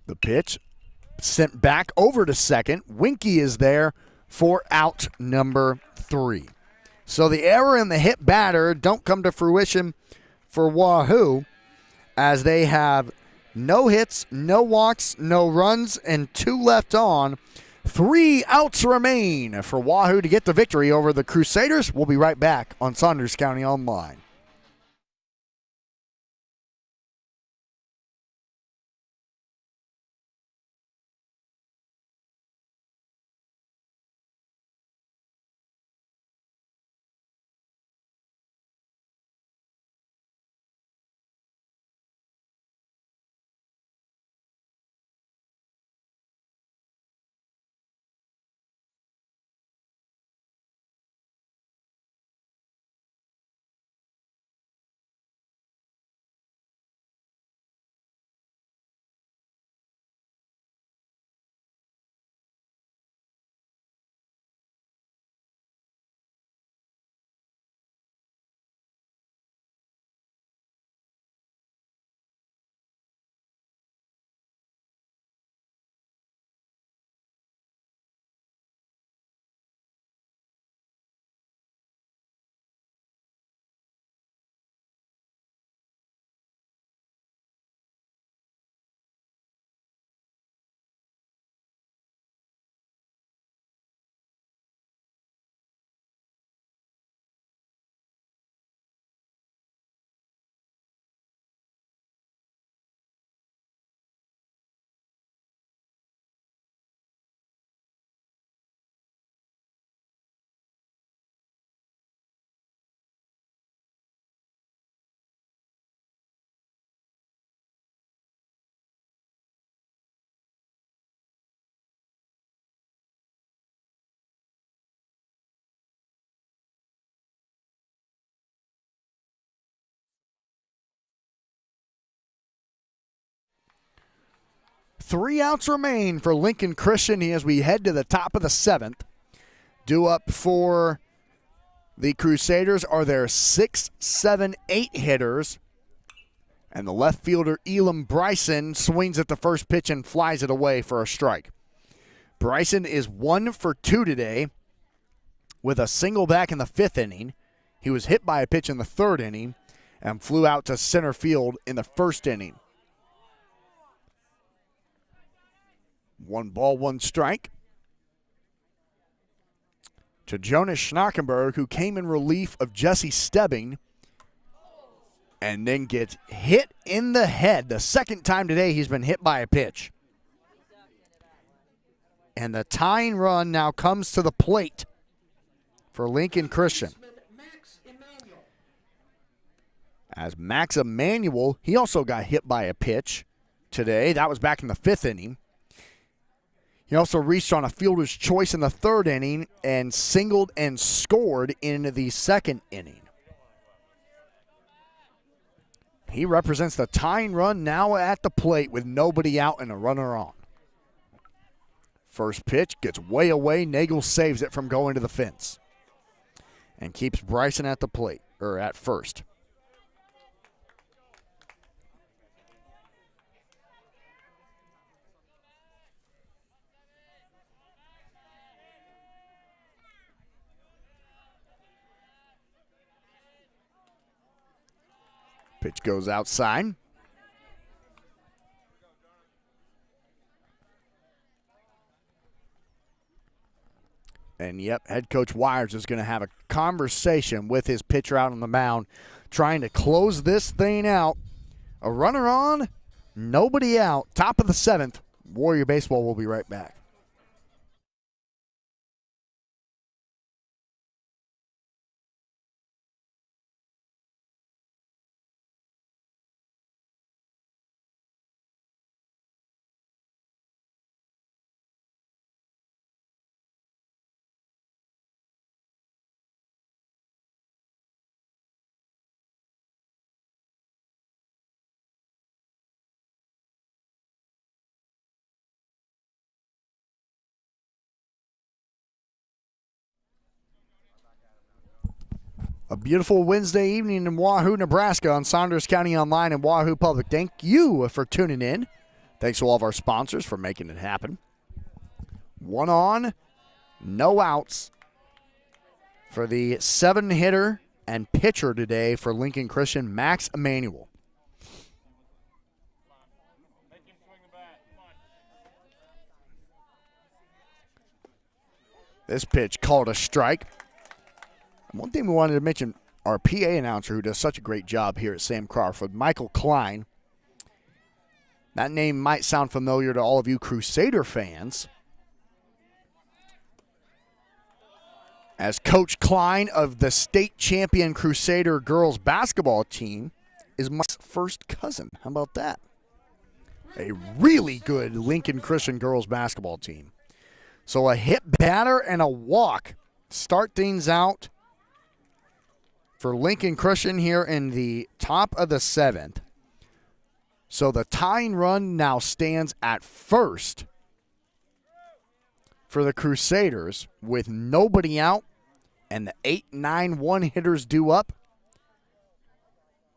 The pitch sent back over to second. Winky is there for out number 3. So the error and the hit batter don't come to fruition for Wahoo, as they have no hits, no walks, no runs, and 2 left on. 3 outs remain for Wahoo to get the victory over the Crusaders. We'll be right back on Saunders County Online. 3 outs remain for Lincoln Christian as we head to the top of the 7th. Due up for the Crusaders are their 6, 7, 8 hitters. And the left fielder, Elam Bryson, swings at the first pitch and flies it away for a strike. Bryson is 1 for 2 today with a single back in the 5th inning. He was hit by a pitch in the 3rd inning and flew out to center field in the 1st inning. 1 ball, 1 strike to Jonas Schnackenberg, who came in relief of Jesse Stebbing and then gets hit in the head. The second time today he's been hit by a pitch. And the tying run now comes to the plate for Lincoln Christian. As Max Emanuel, he also got hit by a pitch today. That was back in the 5th inning. He also reached on a fielder's choice in the 3rd inning and singled and scored in the 2nd inning. He represents the tying run now at the plate with nobody out and a runner on. First pitch gets way away. Nagel saves it from going to the fence and keeps Bryson at the plate, or at first. Pitch goes outside. And yep, head coach Wires is going to have a conversation with his pitcher out on the mound, trying to close this thing out. A runner on, nobody out. Top of the 7th. Warrior Baseball will be right back. A beautiful Wednesday evening in Wahoo, Nebraska on Saunders County Online and Wahoo Public. Thank you for tuning in. Thanks to all of our sponsors for making it happen. 1 on, no outs for the 7-hitter and pitcher today for Lincoln Christian, Max Emanuel. This pitch called a strike. And one thing we wanted to mention, our PA announcer who does such a great job here at Sam Crawford, Michael Klein. That name might sound familiar to all of you Crusader fans, as Coach Klein of the state champion Crusader girls basketball team is my first cousin. How about that? A really good Lincoln Christian girls basketball team. So a hit batter and a walk start things out for Lincoln Christian here in the top of the 7th. So the tying run now stands at first for the Crusaders with nobody out and the 8-9-1 hitters due up.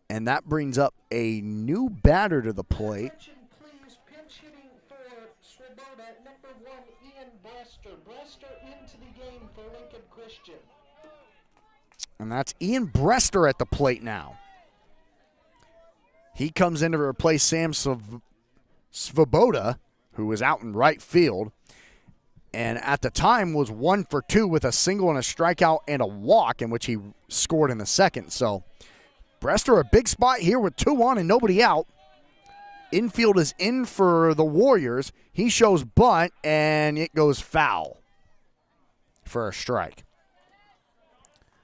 And that brings up a new batter to the plate. Attention, please. Pinch hitting for Swoboda, number 1, Ian Brester. Brester into the game for Lincoln Christian. And that's Ian Brester at the plate now. He comes in to replace Sam Svoboda, who was out in right field, and at the time was 1 for 2 with a single and a strikeout and a walk, in which he scored in the 2nd. So Brester, a big spot here with 2 on and nobody out. Infield is in for the Warriors. He shows bunt, and it goes foul for a strike.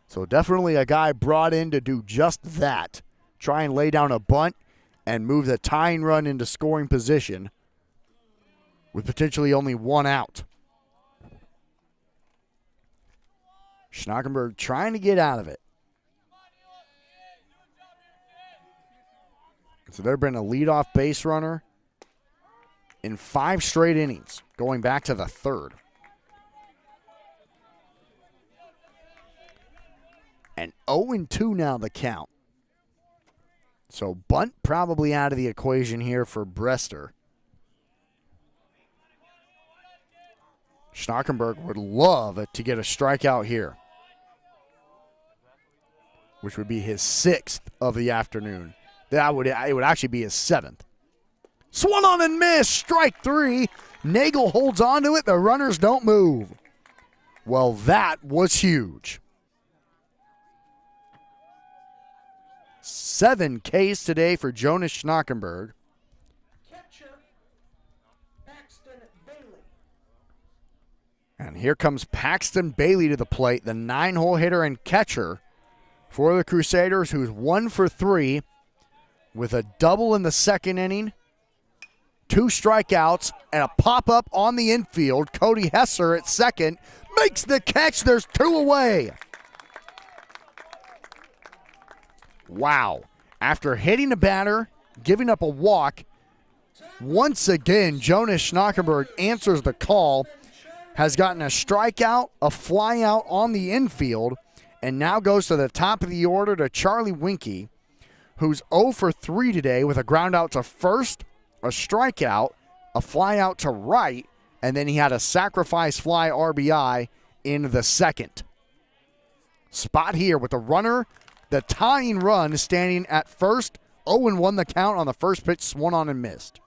So definitely a guy brought in to do just that. Try and lay down a bunt and move the tying run into scoring position with potentially only 1 out. Schnackenberg trying to get out of it. So there's been a leadoff base runner in 5 straight innings, going back to the 3rd. And 0-2 now the count. So bunt probably out of the equation here for Brester. Schnockenberg would love to get a strikeout here, which would be his 6th of the afternoon. It would actually be his 7th. Swung on and missed, strike 3. Nagel holds on to it. The runners don't move. Well, that was huge. 7 Ks today for Jonas Schnockenberg. Catcher, Paxton Bailey. And here comes Paxton Bailey to the plate, the 9-hole hitter and catcher for the Crusaders, who's 1 for 3 with a double in the 2nd inning, 2 strikeouts, and a pop-up on the infield. Cody Hesser at second makes the catch. There's 2 away. Wow. After hitting a batter, giving up a walk, once again, Jonas Schnockenberg answers the call, has gotten a strikeout, a flyout on the infield, and now goes to the top of the order to Charlie Winkie, who's 0 for 3 today with a ground out to first, a strikeout, a flyout to right, and then he had a sacrifice fly RBI in the 2nd. Spot here with the runner, the tying run standing at first, 0-1 the count on the first pitch, swung on and missed.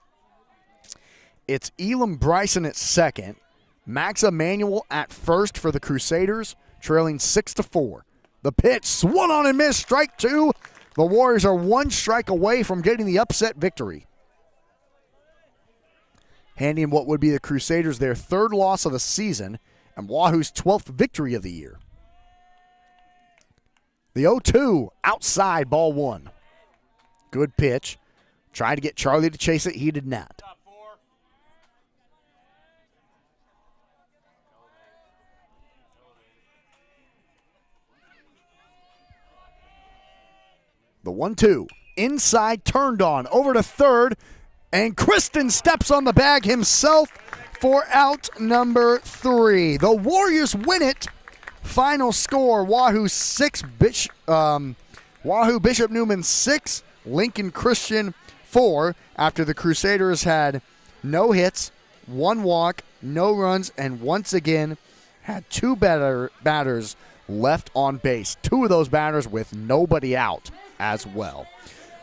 It's Elam Bryson at second, Max Emanuel at first for the Crusaders, trailing 6-4. The pitch, swung on and missed, strike 2. The Warriors are 1 strike away from getting the upset victory, handing what would be the Crusaders their 3rd loss of the season and Wahoo's 12th victory of the year. The 0-2, outside, ball 1. Good pitch. Tried to get Charlie to chase it. He did not. The 1-2, inside, turned on, over to 3rd, and Kristen steps on the bag himself for out number 3. The Warriors win it. Final score, Wahoo Bishop Newman 6, Lincoln Christian 4, after the Crusaders had no hits, 1 walk, no runs, and once again had 2 batters left on base. 2 of those batters with nobody out as well.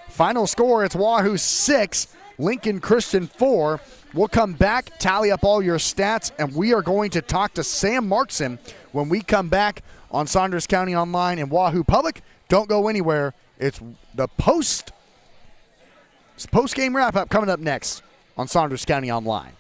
Final score, it's Wahoo 6, Lincoln Christian 4. We'll come back, tally up all your stats, and we are going to talk to Sam Markson when we come back on Saunders County Online and Wahoo Public. Don't go anywhere. It's the post-game wrap-up coming up next on Saunders County Online.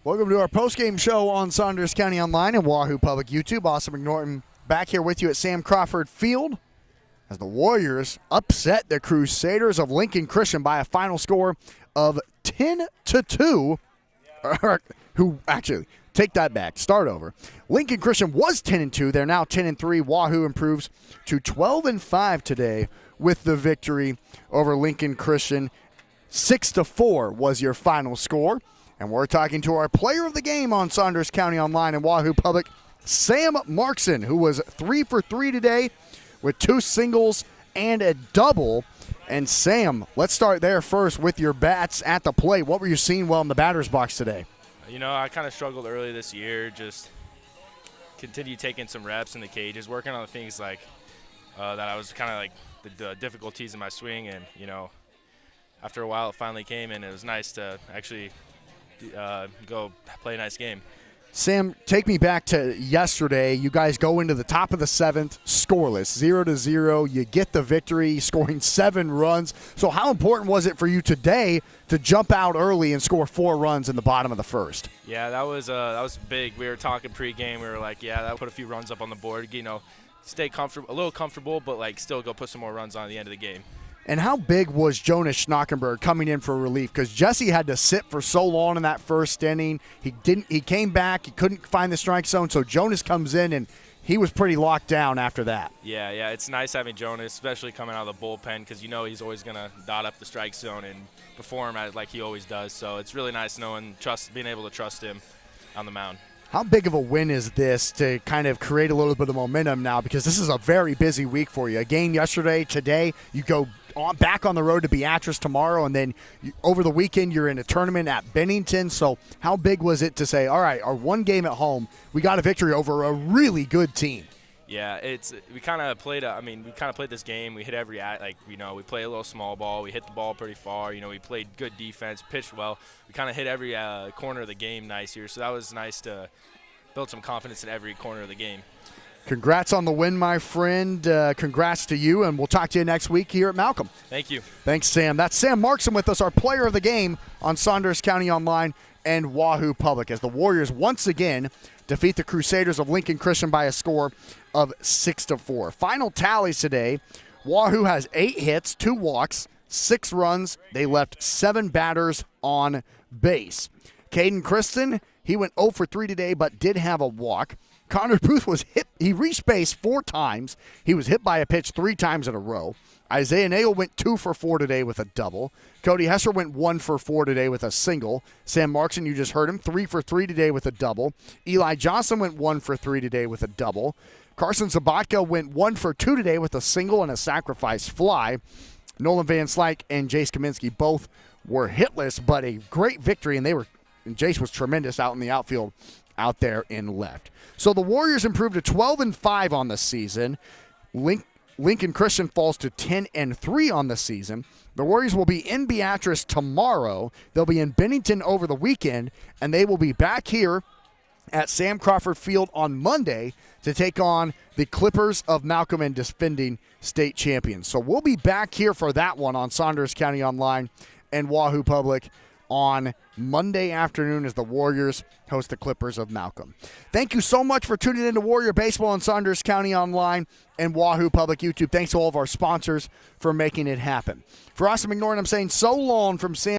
Welcome to our post-game show on Saunders County Online and Wahoo Public YouTube. Austin McNorton back here with you at Sam Crawford Field as the Warriors upset the Crusaders of Lincoln Christian by a final score of 10-2. Who actually, take that back, start over. Lincoln Christian was 10-2. They're now 10-3. Wahoo improves to 12-5 today with the victory over Lincoln Christian. 6-4 was your final score. And we're talking to our player of the game on Saunders County Online and Wahoo Public, Sam Markson, who was 3 for 3 today with 2 singles and a double. And Sam, let's start there first with your bats at the plate. What were you seeing well in the batter's box today? You know, I kind of struggled early this year, just continue taking some reps in the cages, working on the things like that I was kind of like the difficulties in my swing. And, you know, after a while it finally came, and it was nice to actually go play a nice game. Sam, take me back to yesterday. You guys go into the top of the 7th, scoreless, 0-0. You get the victory, scoring 7 runs. So how important was it for you today to jump out early and score 4 runs in the bottom of the first? Yeah, that was big. We were talking pregame. We were like, yeah, that put a few runs up on the board. You know, stay comfortable, a little comfortable, but like still go put some more runs on at the end of the game. And how big was Jonas Schnockenberg coming in for relief? Because Jesse had to sit for so long in that first inning. He came back. He couldn't find the strike zone. So Jonas comes in, and he was pretty locked down after that. Yeah, it's nice having Jonas, especially coming out of the bullpen, because you know he's always going to dot up the strike zone and perform like he always does. So it's really nice being able to trust him on the mound. How big of a win is this to kind of create a little bit of momentum now? Because this is a very busy week for you. A game yesterday, today, you go back on the road to Beatrice tomorrow, and then over the weekend you're in a tournament at Bennington. So how big was it to say, all right, our one game at home, we got a victory over a really good team? Yeah, we kind of played this game. We hit every we play a little small ball. We hit the ball pretty far. You know, we played good defense, pitched well. We kind of hit every corner of the game nice here. So that was nice to build some confidence in every corner of the game. Congrats on the win, my friend. Congrats to you, and we'll talk to you next week here at Malcolm. Thank you. Thanks, Sam. That's Sam Markson with us, our player of the game on Saunders County Online and Wahoo Public, as the Warriors once again defeat the Crusaders of Lincoln Christian by a score of 6-4. Final tallies today: Wahoo has 8 hits, 2 walks, 6 runs. They left 7 batters on base. Caden Kristen, he went 0 for 3 today, but did have a walk. Connor Booth was hit. He reached base 4 times. He was hit by a pitch 3 times in a row. Isaiah Nail went 2 for 4 today with a double. Cody Hesser went 1 for 4 today with a single. Sam Markson, you just heard him, 3 for 3 today with a double. Eli Johnson went 1 for 3 today with a double. Carson Sabatka went 1 for 2 today with a single and a sacrifice fly. Nolan Van Slyke and Jace Kaminsky both were hitless, but a great victory, and Jace was tremendous out in the outfield out there in left. So the Warriors improved to 12-5 on the season. Lincoln Christian falls to 10-3 on the season. The Warriors will be in Beatrice tomorrow. They'll be in Bennington over the weekend, and they will be back here at Sam Crawford Field on Monday to take on the Clippers of Malcolm and defending state champions. So we'll be back here for that one on Saunders County Online and Wahoo Public on Monday afternoon as the Warriors host the Clippers of Malcolm. Thank you so much for tuning in to Warrior Baseball on Saunders County Online and Wahoo Public YouTube. Thanks to all of our sponsors for making it happen. For Austin McNorton, I'm saying so long from Sam